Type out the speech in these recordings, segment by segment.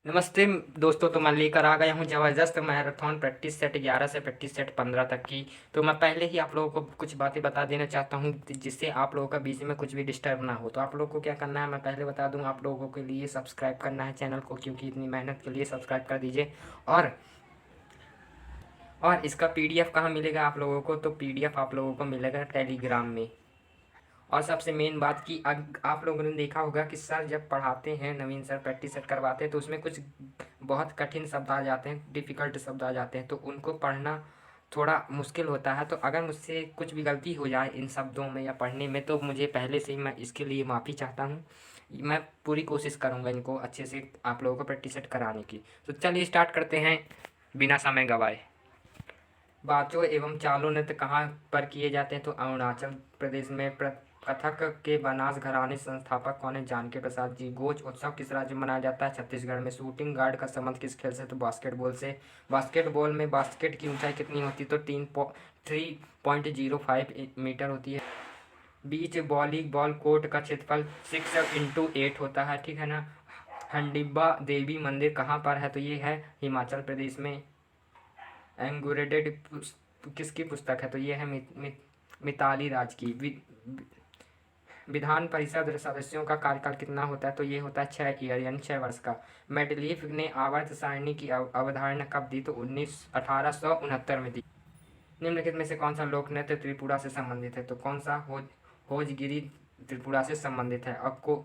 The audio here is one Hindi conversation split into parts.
नमस्ते दोस्तों, तो मैं लेकर आ गया हूँ ज़बरदस्त मैराथन प्रैक्टिस सेट 11 से प्रैक्टिस सेट 15 तक की। तो मैं पहले ही आप लोगों को कुछ बातें बता देना चाहता हूँ जिससे आप लोगों का बीच में कुछ भी डिस्टर्ब ना हो। तो आप लोगों को क्या करना है मैं पहले बता दूँ, आप लोगों के लिए सब्सक्राइब करना है चैनल को, क्योंकि इतनी मेहनत के लिए सब्सक्राइब कर दीजिए। और इसका पीडीएफ कहाँ मिलेगा आप लोगों को? तो पीडीएफ आप लोगों को मिलेगा टेलीग्राम में। और सबसे मेन बात कि आप लोगों ने देखा होगा कि सर जब पढ़ाते हैं, नवीन सर प्रैक्टिस सेट करवाते हैं, तो उसमें कुछ बहुत कठिन शब्द आ जाते हैं, डिफ़िकल्ट शब्द आ जाते हैं, तो उनको पढ़ना थोड़ा मुश्किल होता है। तो अगर मुझसे कुछ भी गलती हो जाए इन शब्दों में या पढ़ने में, तो मुझे पहले से ही मैं इसके लिए माफ़ी चाहता हूँ। मैं पूरी कोशिश करूँगा इनको अच्छे से आप लोगों को प्रैक्टिस सेट कराने की। तो चलिए स्टार्ट करते हैं बिना समय गवाए। बाचो एवं चालू नृत्य कहाँ पर किए जाते हैं? तो अरुणाचल प्रदेश में। कथक के बनास घराने संस्थापक कौन है? जानकी प्रसाद जी। गोच उत्सव किस राज्य में मनाया जाता है? छत्तीसगढ़ में। शूटिंग गार्ड का संबंध किस खेल से? तो बास्केटबॉल से। बास्केटबॉल में बास्केट की ऊंचाई कितनी होती है? तो 3.05 मीटर होती है। बीच वॉलीबॉल कोर्ट का क्षेत्रफल 6x8 होता है, ठीक है ना। हंडिब्बा देवी मंदिर कहाँ पर है? तो ये है हिमाचल प्रदेश में। एंगुरेटेड किसकी पुस्तक है? तो ये है मिताली राज की। विधान परिषद सदस्यों का कार्यकाल कितना होता है? तो ये होता है 6 ईयर यानी 6 वर्ष का। मेडलीफ ने आवर्त सारणी की अवधारणा कब दी? तो 1869 में दी। निम्नलिखित में से कौन सा लोक नृत्य त्रिपुरा से संबंधित है? तो कौन सा? होजगिरी त्रिपुरा से संबंधित है। अब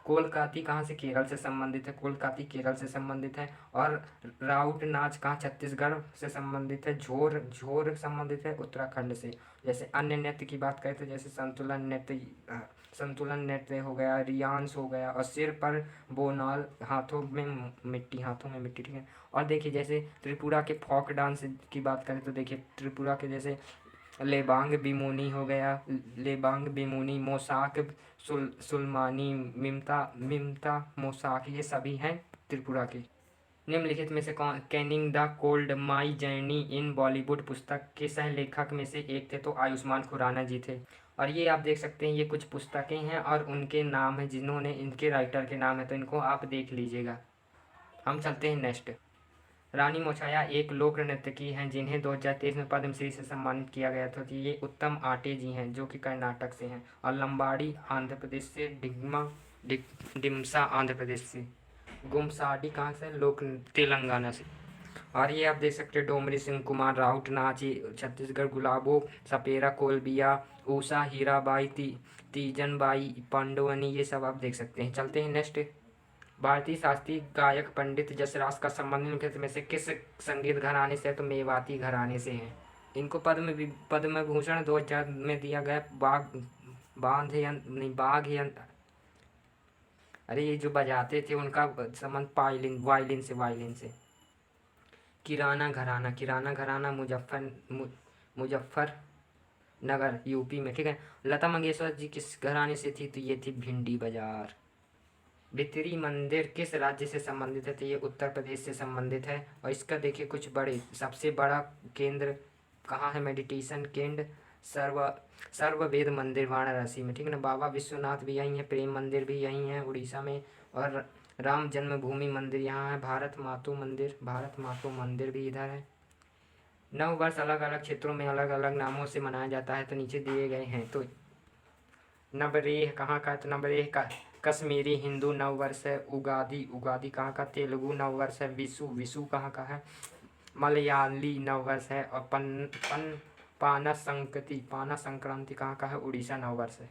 कोलकाती कहाँ से? केरल से संबंधित है। कोलकाती केरल से संबंधित है। और राउट नाच कहाँ? छत्तीसगढ़ से संबंधित है। झोर झोर संबंधित है उत्तराखंड से। जैसे अन्य नृत्य की बात करें तो जैसे संतुलन नृत्य हो गया, रियांस हो गया, और सिर पर बोनाल, हाथों में मिट्टी, ठीक है। और देखिए जैसे त्रिपुरा के फोक डांस की बात करें तो देखिए त्रिपुरा के जैसे लेबांग बिमोनी हो गया, लेबांग बिमोनी, मोसाक, सुलमानी, मिमता मिमता मोसाक, ये सभी हैं त्रिपुरा के। निम्नलिखित में से कौन Canning the cold my journey in Bollywood पुस्तक के सह लेखक में से एक थे? तो आयुष्मान खुराना जी थे। और ये आप देख सकते हैं, ये कुछ पुस्तकें हैं और उनके नाम हैं, जिन्होंने इनके राइटर के नाम है, तो इनको आप देख लीजिएगा। हम चलते हैं नेक्स्ट। रानी मोछाया एक लोक नर्तकी हैं जिन्हें 2023 में पद्मश्री से सम्मानित किया गया था। तो ये उत्तम आटे जी हैं जो कि कर्नाटक से हैं। और लंबाड़ी आंध्र प्रदेश से। डिमसा आंध्र प्रदेश से। गुमसाडी कहाँ से? लोक तेलंगाना से। और ये आप देख सकते हैं डोमरी सिंह कुमार, राउत नाच छत्तीसगढ़। गुलाबो सपेरा कोलबिया, ऊषा हीराबाई, तीजनबाई पांडवनी, ये सब आप देख सकते हैं। चलते हैं नेक्स्ट। भारतीय शास्त्रीय गायक पंडित जसराज का संबंध निम्नलिखित में से किस संगीत घराने से है? तो मेवाती घराने से हैं। इनको पद्म भूषण 2000 में दिया गया। बाघ यंत्र, अरे ये जो बजाते थे उनका संबंध वायलिन से। किराना घराना मुजफ्फर नगर यूपी में, ठीक है। लता मंगेशकर जी किस घराने से थी? तो ये थी भिंडी बाजार। भितरी मंदिर किस राज्य से संबंधित है? तो ये उत्तर प्रदेश से संबंधित है। और इसका देखिए कुछ बड़े, सबसे बड़ा केंद्र कहाँ है? मेडिटेशन केंद्र सर्व सर्ववेद मंदिर वाराणसी में, ठीक है ना। बाबा विश्वनाथ भी यहीं है, प्रेम मंदिर भी यहीं है उड़ीसा में। और राम जन्मभूमि मंदिर यहाँ है। भारत मातु मंदिर भी इधर है। नव वर्ष अलग अलग क्षेत्रों में अलग अलग नामों से मनाया जाता है, तो नीचे दिए गए हैं। तो नवरेह कहाँ का? तो नवरेह का कश्मीरी हिंदू नव वर्ष है। उगादी कहाँ का? तेलुगु नव वर्ष है। विशु कहाँ का है? मलयाली नव वर्ष है। और पाना संक्रांति कहाँ का है? उड़ीसा नव वर्ष है।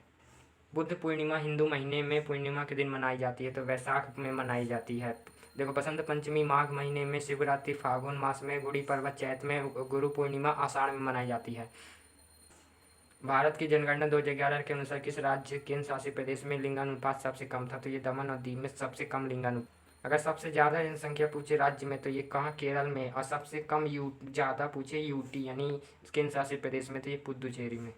बुद्ध पूर्णिमा हिंदू महीने में पूर्णिमा के दिन मनाई जाती है, तो वैशाख में मनाई जाती है। देखो बसंत पंचमी माघ महीने में, शिवरात्रि फागुन मास में, गुड़ी पर्व चैत में, गुरु पूर्णिमा आषाढ़ में मनाई जाती है। भारत की जनगणना 2011 के अनुसार किस राज्य केंद्र शासित प्रदेश में लिंगानुपात सबसे कम था? तो ये दमन और दीव में सबसे कम लिंगानुपात। अगर सबसे ज़्यादा जनसंख्या पूछे राज्य में तो ये कहाँ? केरल में। और सबसे कम ज़्यादा पूछे यूटी यानी केंद्र शासित प्रदेश में, तो ये पुदुचेरी में।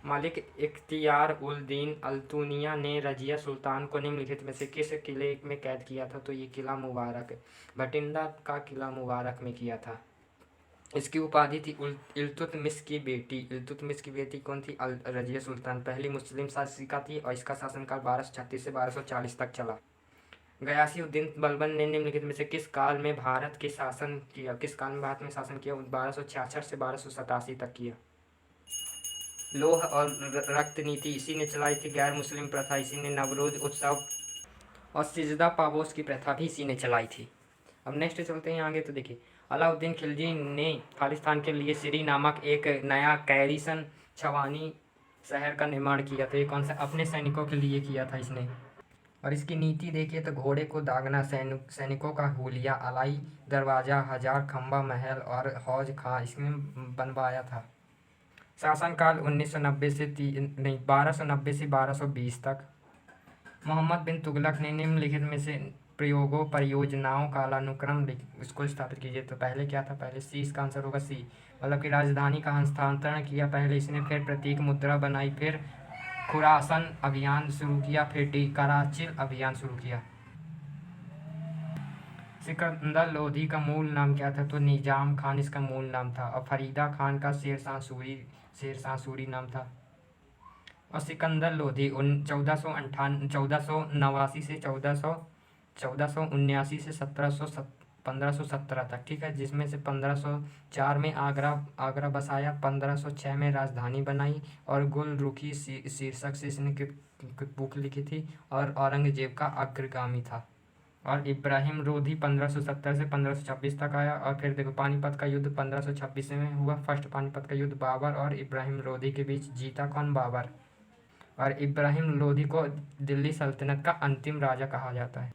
मालिक इख्तियार उल दीन अल्तुनिया ने रजिया सुल्तान को निम्नलिखित में से किस किले में कैद किया था? तो ये किला मुबारक, भटिंडा का किला मुबारक में किया था। इसकी उपाधि थी इल्तुतमिश की बेटी कौन थी? रजिया सुल्तान पहली मुस्लिम शासिका थी और इसका शासनकाल 1236 से 1240 तक चला। गयासी-उद-दीन बलबन ने निम्नलिखित में से किस काल में भारत के शासन किया? किस काल में भारत में शासन किया? 1266 से 1287 तक किया। लोह और रक्त नीति इसी ने चलाई थी। गैर मुस्लिम प्रथा इसी ने, नवरोज उत्सव और सिजदा पाबोस की प्रथा भी इसी ने चलाई थी। अब नेक्स्ट चलते हैं आगे। तो देखिए, अलाउद्दीन खिलजी ने खालिस्तान के लिए सिरी नामक एक नया कैरिसन छवानी शहर का निर्माण किया। तो ये कौन सा? अपने सैनिकों के लिए किया था इसने। और इसकी नीति देखिए तो घोड़े को दागना, सैनिकों का हुलिया, अलाई दरवाज़ा, हजार खंबा महल और हौज खां इसने बनवाया था। शासनकाल 1990 से 1290 से 1220 तक। मोहम्मद बिन तुगलक ने निम्नलिखित में से प्रयोगों, परियोजनाओं का कालानुक्रम इसको स्थापित कीजिए। तो पहले क्या था? पहले सी, इसका आंसर होगा सी, मतलब कि राजधानी का हस्तांतरण किया पहले इसने, फिर प्रतीक मुद्रा बनाई, फिर खुरासन अभियान शुरू किया, फिर कराचिल अभियान शुरू किया। सिकंदर लोधी का मूल नाम क्या था? तो निजाम खान इसका मूल नाम था। और फरीदा खान का शेरशाह सूरी नाम था। और सिकंदर लोधी 1489 से 1479 से 1517 तक, ठीक है, जिसमें से 1504 में आगरा बसाया, 1506 में राजधानी बनाई और गुल रुखी शीर्षक से इसने बुक लिखी थी और औरंगजेब का अग्रगामी था। और इब्राहिम लोधी 1570 से 1526 तक आया। और फिर देखो, पानीपत का युद्ध 1526 में हुआ, फर्स्ट पानीपत का युद्ध। बाबर और इब्राहिम लोधी के बीच जीता कौन? बाबर। और इब्राहिम लोधी को दिल्ली सल्तनत का अंतिम राजा कहा जाता है।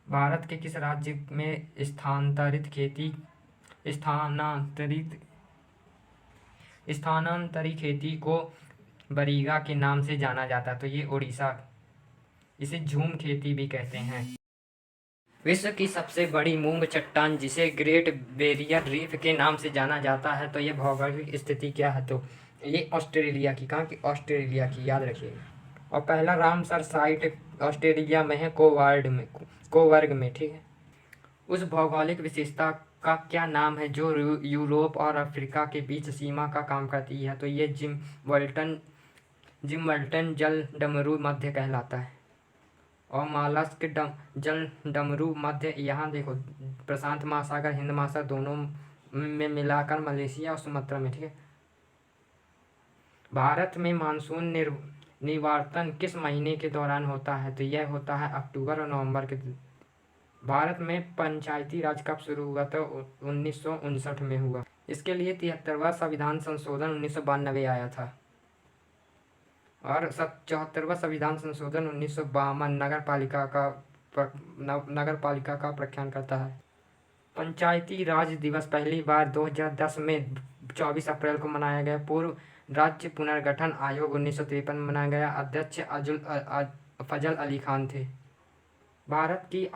भारत के किस राज्य में स्थानांतरित खेती को बरीगा के नाम से जाना जाता है? तो ये उड़ीसा, इसे झूम खेती भी कहते हैं। विश्व की सबसे बड़ी मूंग चट्टान जिसे ग्रेट बैरियर रीफ के नाम से जाना जाता है, तो ये भौगोलिक स्थिति क्या है? तो ये ऑस्ट्रेलिया की, कहाँ की? ऑस्ट्रेलिया की, याद रखिएगा। और पहला रामसर साइट ऑस्ट्रेलिया में है, कोवर्ग में, ठीक है। उस भौगोलिक विशेषता का क्या नाम है जो यूरोप और अफ्रीका के बीच सीमा का काम करती है? तो ये जिम्वल्टन जल डमरू मध्य कहलाता है। और मालास्क जल डमरू मध्य, यहाँ देखो, प्रशांत महासागर, हिंद महासागर दोनों में मिलाकर मलेशिया और सुमात्रा में, ठीक है। भारत में मानसून निवर्तन किस महीने के दौरान होता है? तो यह होता है अक्टूबर और नवंबर के। भारत में पंचायती राज कब शुरू हुआ? तो 1959 में हुआ। इसके लिए 73वां संविधान संशोधन 1992 आया था। और 74वां संविधान संशोधन 1952 नगर पालिका का प्रख्यान करता है। पंचायती राज दिवस पहली बार 2010 में 24 अप्रैल को मनाया गया। पूर्व राज्य पुनर्गठन आयोग 1953 में मनाया गया। अध्यक्ष फजल अली खान थे। भारत की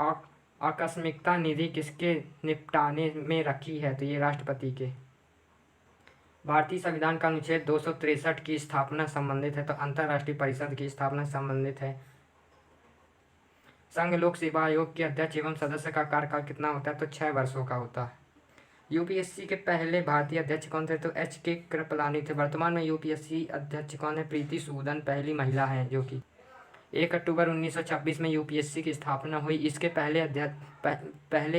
आकस्मिकता निधि किसके निपटाने में रखी है? तो ये राष्ट्रपति के। भारतीय संविधान का अनुच्छेद 263 की स्थापना संबंधित है, तो अंतर्राष्ट्रीय परिषद की स्थापना संबंधित है। संघ लोक सेवा आयोग के अध्यक्ष एवं सदस्य का कार्यकाल कितना होता है? तो 6 वर्षों का होता है। यूपीएससी के पहले भारतीय अध्यक्ष कौन थे? तो HK कृपलानी थे। वर्तमान में यूपीएससी अध्यक्ष कौन है? प्रीति सूदन पहली महिला है, जो कि 1 अक्टूबर 1926 में यूपीएससी की स्थापना हुई। इसके पहले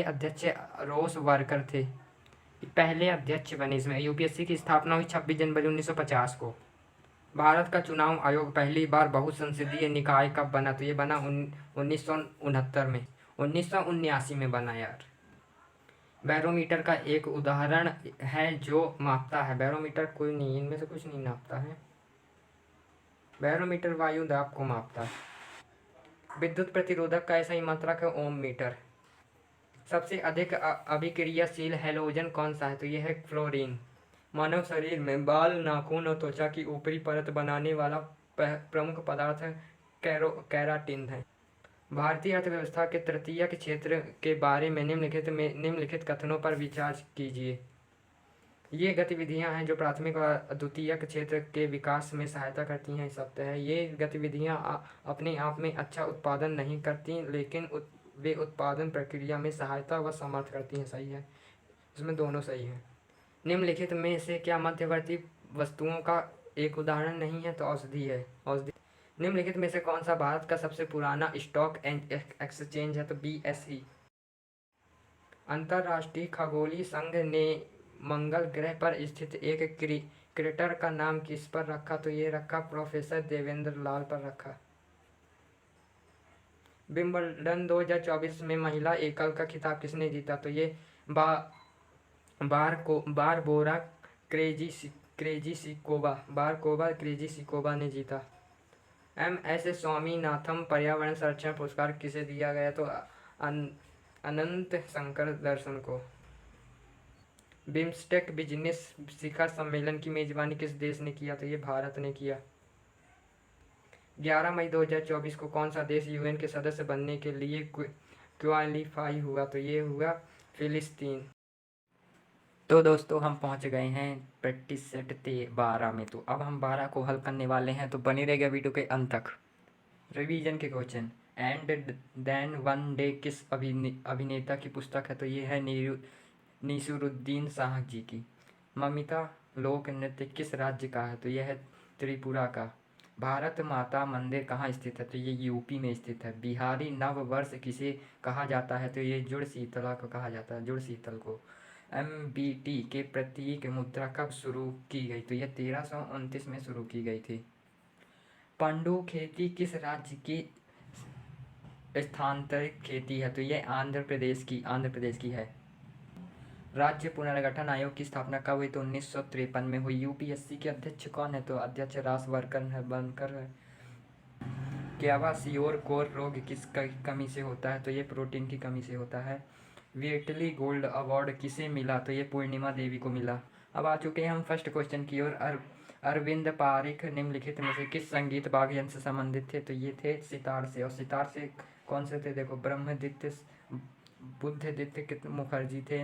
अध्यक्ष रोस वर्कर थे, पहले अध्यक्ष बने। इसमें यूपीएससी की स्थापना हुई 26 जनवरी 1950 को। भारत का चुनाव आयोग पहली बार बहुसंसदीय निकाय कब बना? तो ये बना 1969 में, 1979 में बना यार। बैरोमीटर का एक उदाहरण है जो मापता है। बैरोमीटर कोई नहीं, इनमें से कुछ नहीं नापता है। बैरोमीटर वायु दाब को मापता है। विद्युत प्रतिरोधक का ऐसा ही मात्रक है ओम मीटर। सबसे अधिक अभिक्रियाशील हैलोजन कौन सा है? तो यह है फ्लोरीन। मानव शरीर में बाल, नाखून और त्वचा की ऊपरी परत बनाने वाला प्रमुख पदार्थ केराटिन है। भारतीय अर्थव्यवस्था के तृतीय के क्षेत्र के बारे में निम्नलिखित कथनों पर विचार कीजिए। ये गतिविधियां हैं जो प्राथमिक और द्वितीयक क्षेत्र के विकास में सहायता करती हैं, सत्य है। ये गतिविधियां अपने आप में अच्छा उत्पादन नहीं करती, लेकिन वे उत्पादन प्रक्रिया में सहायता व समर्थ करती हैं, सही है। इसमें दोनों सही है। निम्नलिखित में से क्या मध्यवर्ती वस्तुओं का एक उदाहरण नहीं है? तो औषधि है। औषधि निम्नलिखित में से कौन सा भारत का सबसे पुराना स्टॉक एक्सचेंज है? तो BSE। अंतर्राष्ट्रीय खगोलीय संघ ने मंगल ग्रह पर स्थित एक क्रेटर का नाम किस पर रखा? तो ये रखा प्रोफेसर देवेंद्र लाल पर रखा। विंबलडन 2024 में महिला एकल का खिताब किसने जीता? तो ये बारबोरा क्रेजिसिकोवा ने जीता। MS स्वामीनाथन पर्यावरण संरक्षण पुरस्कार किसे दिया गया? तो अनंत शंकर दर्शन को। बिम्स्टेक बिजनेस शिखर सम्मेलन की मेजबानी किस देश ने किया? तो ये भारत ने किया। 11 मई 2024 को कौन सा देश UN के सदस्य बनने के लिए क्वालिफाई हुआ? तो ये हुआ फिलिस्तीन। तो दोस्तों हम पहुंच गए हैं प्रैक्टिस सेट 12 में। तो अब हम 12 को हल करने वाले हैं, तो बनी रहेगा वीडियो के अंत तक। रिवीजन के question. And then one day किस अभिनेता की पुस्तक है? तो ये है निसरुद्दीन शाह जी की। ममिता लोक नृत्य किस राज्य का है? तो यह है त्रिपुरा का। भारत माता मंदिर कहाँ स्थित है? तो ये UP में स्थित है। बिहारी नव वर्ष किसे कहा जाता है? तो ये जुड़ शीतला को कहा जाता है, जुड़ शीतल को। MBT के प्रतीक मुद्रा कब शुरू की गई? तो यह 1329 में शुरू की गई थी। पंडु खेती किस राज्य की स्थानांतरित खेती है? तो यह आंध्र प्रदेश की है। राज्य पुनर्गठन आयोग की स्थापना कब हुई? तो 1953 में हुई। UPSC के अध्यक्ष कौन है? तो अध्यक्ष रासवर्कर है, बनकर है। क्वासियोर कोर रोग किस कमी से होता है? तो ये प्रोटीन की कमी से होता है। व्हिटली गोल्ड अवार्ड किसे मिला? तो ये पूर्णिमा देवी को मिला। अब आ चुके हैं हम फर्स्ट क्वेश्चन की ओर। अरविंद पारिख निम्नलिखित में से किस संगीत वाद्य यंत्र से संबंधित थे? तो ये थे सितार से। और सितार से कौन से थे? देखो, ब्रह्मदित्य, बुद्धदित्य मुखर्जी थे,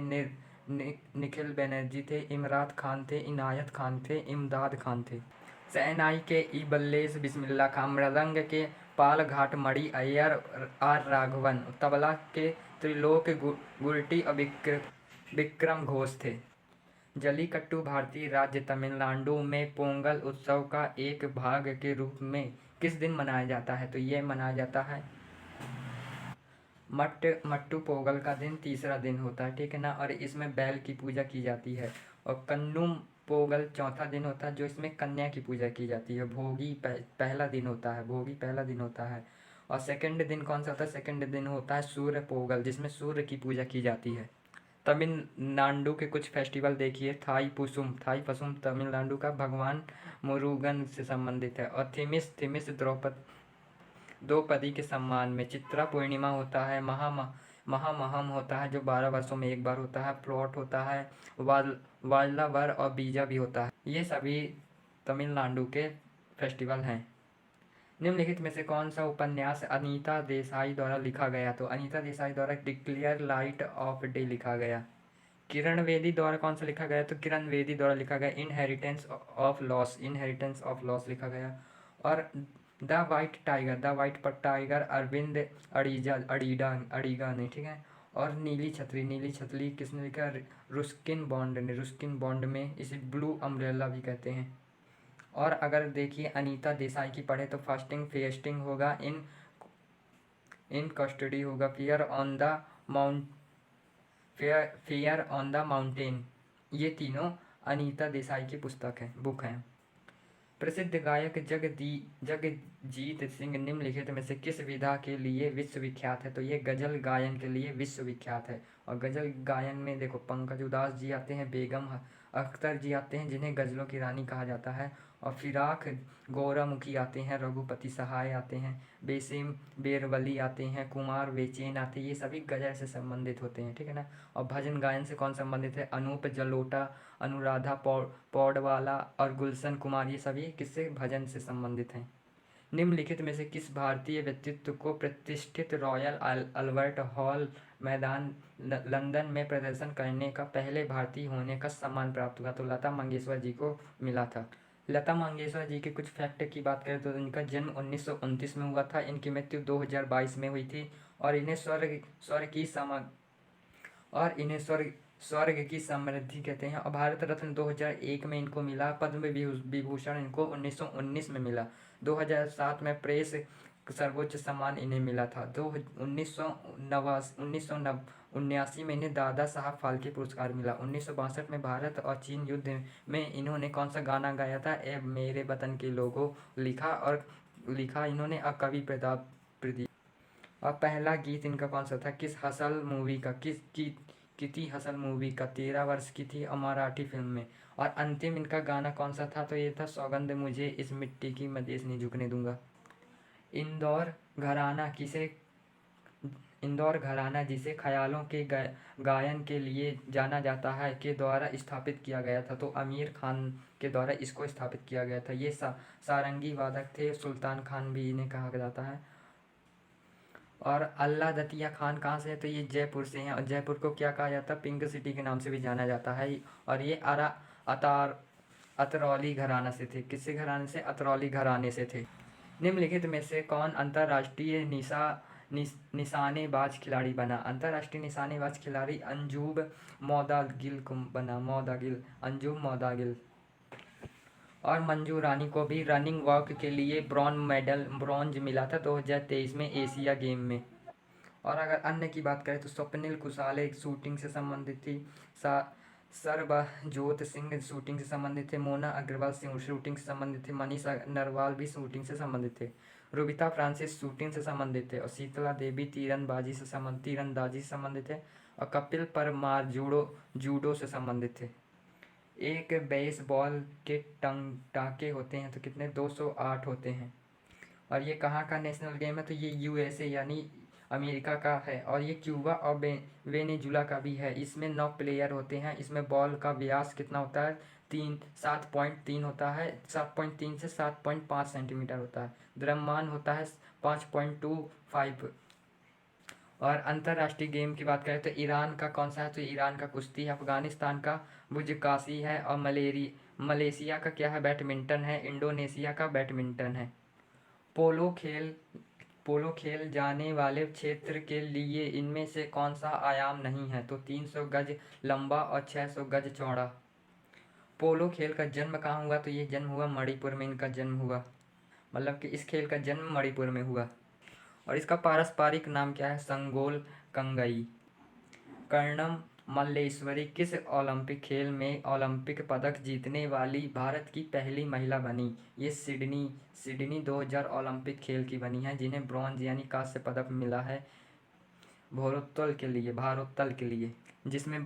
निखिल बनर्जी थे, इमरात खान थे, इनायत खान थे, इमदाद खान थे। शहनाई के इबल्लेस बिस्मिल्लाह खान, मृदंग के पाल घाट मणि अय्यर R राघवन, तबला के त्रिलोक गुर्टी और विक्रम घोष थे। जल्लीकट्टू भारतीय राज्य तमिलनाडु में पोंगल उत्सव का एक भाग के रूप में किस दिन मनाया जाता है? तो यह मनाया जाता है मट्टू पोंगल का दिन तीसरा दिन होता है, ठीक है ना। और इसमें बैल की पूजा की जाती है। और कन्नुम पोंगल चौथा दिन होता है, जो इसमें कन्या की पूजा की जाती है। भोगी पहला दिन होता है, भोगी पहला दिन होता है। और सेकंड दिन कौन सा होता है? सेकंड दिन होता है सूर्य पोंगल, जिसमें सूर्य की पूजा की जाती है। तमिलनाडु के कुछ फेस्टिवल देखिए। थाई पसुम तमिलनाडु का भगवान मुरुगन से संबंधित है। और थिमिस द्रौपदी के सम्मान में। चित्रा पूर्णिमा होता है। महामहम होता है, जो 12 वर्षों में एक बार होता है। प्लॉट होता है। वाल्लावर और बीजा भी होता है। ये सभी तमिलनाडु के फेस्टिवल हैं। निम्नलिखित में से कौन सा उपन्यास अनीता देसाई द्वारा लिखा गया? तो अनीता देसाई द्वारा डिक्लेयर लाइट ऑफ डे लिखा गया। किरण बेदी द्वारा कौन सा लिखा गया? तो किरण बेदी द्वारा लिखा गया इनहेरिटेंस ऑफ लॉस लिखा गया। और द वाइट टाइगर अरविंद अड़ीगा ने, ठीक है। और नीली छतरी किसने लिखा? रुस्किन बॉन्ड में इसे ब्लू अम्ब्रेला भी कहते हैं। और अगर देखिए अनीता देसाई की पढ़े तो फेस्टिंग होगा, इन कस्टडी होगा, फियर ऑन द माउंटेन। ये तीनों अनीता देसाई की बुक है। प्रसिद्ध गायक जगजीत सिंह निम्नलिखित में से किस विधा के लिए विश्वविख्यात है? तो ये गजल गायन के लिए विश्वविख्यात है। और गजल गायन में देखो, पंकज उधास जी आते हैं, बेगम अख्तर जी आते हैं, जिन्हें गजलों की रानी कहा जाता है। और फिराक गौरामुखी आते हैं, रघुपति सहाय आते हैं, बेसिम बेरवली आते हैं, कुमार बेचैन आते हैं। ये सभी गजल से संबंधित होते हैं, ठीक है ना। और भजन गायन से कौन संबंधित है? अनूप जलोटा, अनुराधा पौडवाला और गुलशन कुमार। ये सभी किससे? भजन से संबंधित हैं। निम्नलिखित में से किस भारतीय व्यक्तित्व को प्रतिष्ठित रॉयल अल्बर्ट हॉल मैदान लंदन में प्रदर्शन करने का पहले भारतीय होने का सम्मान प्राप्त हुआ? तो लता मंगेशकर जी को मिला था। लता मंगेशकर जी के कुछ फैक्ट की बात करें तो इनका जन्म 1929 में हुआ था। इनकी मृत्यु 2022 में हुई थी। और इन्हें स्वर्ग की समृद्धि कहते हैं। और भारत रत्न 2001 में इनको मिला। पद्म विभूषण इनको 1919 में मिला। 2007 में प्रेस सर्वोच्च सम्मान इन्हें मिला था। दो 1979 में इन्हें दादा साहब फाल्के पुरस्कार मिला। 1962 में भारत और चीन युद्ध में इन्होंने कौन सा गाना गाया था? ए मेरे वतन के लोगों लिखा इन्होंने कवि प्रताप प्रदीप। और पहला गीत इनका कौन सा था? किस हसल मूवी का? किति हसल मूवी का 13 वर्ष की थी और मराठी फिल्म में। और अंतिम इनका गाना कौन सा था? तो ये था सौगंध मुझे इस मिट्टी की, मैं देश नहीं झुकने दूंगा। इंदौर घराना किसे इंदौर घराना जिसे ख्यालों के गायन के लिए जाना जाता है के द्वारा स्थापित किया गया था। तो आमिर खान के द्वारा इसको स्थापित किया गया था। ये सारंगी वादक थे, सुल्तान खान भी इन्हें कहा जाता है। और अल्लाह दतिया खान कहाँ से है? तो ये जयपुर से हैं। और जयपुर को क्या कहा जाता है? पिंक सिटी के नाम से भी जाना जाता है। और ये अतरौली घराना से थे। किससे घराने से? अतरौली घराने से थे। निम्नलिखित में से कौन अंतर्राष्ट्रीय निशानेबाज खिलाड़ी बना? अंतर्राष्ट्रीय निशानेबाज खिलाड़ी अंजुम मौदागिल को बना। अंजुम मौदागिल। और मंजू रानी को भी रनिंग वॉक के लिए ब्रॉन्ज मिला था 2023 में एशिया गेम में। और अगर अन्य की बात करें तो स्वप्निल कुसाले शूटिंग से संबंधित थी। सरबजोत सिंह शूटिंग से संबंधित थे। मोना अग्रवाल शूटिंग से संबंधित थे। मनीषा नरवाल भी शूटिंग से संबंधित थे। रूबिता फ्रांसिस शूटिंग से संबंधित थे। और शीतला देवी तीरंदाजी से संबंधित थे। और कपिल परमार जूडो से संबंधित थे। एक बेसबॉल के टाके होते हैं तो कितने? 208 होते हैं। और ये कहाँ का नेशनल गेम है? तो ये यूएसए यानी अमेरिका का है। और ये क्यूबा और वेनेजुला का भी है। इसमें 9 प्लेयर होते हैं। इसमें बॉल का व्यास कितना होता है? 7.3 होता है। 7.3 से 7.5 सेंटीमीटर होता है। द्रव्यमान होता है 5.25। और अंतर्राष्ट्रीय गेम की बात करें तो ईरान का कौन सा है? तो ईरान का कुश्ती है। अफगानिस्तान का बुजकाशी है। और मलेशिया का क्या है? बैडमिंटन है। इंडोनेशिया का बैडमिंटन है। पोलो खेल जाने वाले क्षेत्र के लिए इनमें से कौन सा आयाम नहीं है? तो 300 गज लंबा और 600 गज चौड़ा। पोलो खेल का जन्म कहाँ हुआ? तो ये जन्म हुआ मणिपुर में। इनका जन्म हुआ, मतलब कि इस खेल का जन्म मणिपुर में हुआ। और इसका पारस्परिक नाम क्या है? संगोल कंगई। कर्णम मल्लेश्वरी किस ओलंपिक खेल में ओलंपिक पदक जीतने वाली भारत की पहली महिला बनी? ये सिडनी 2000 ओलंपिक खेल की बनी है, जिन्हें ब्रॉन्ज यानी कांस्य पदक मिला है भारोत्तोलन के लिए, जिसमें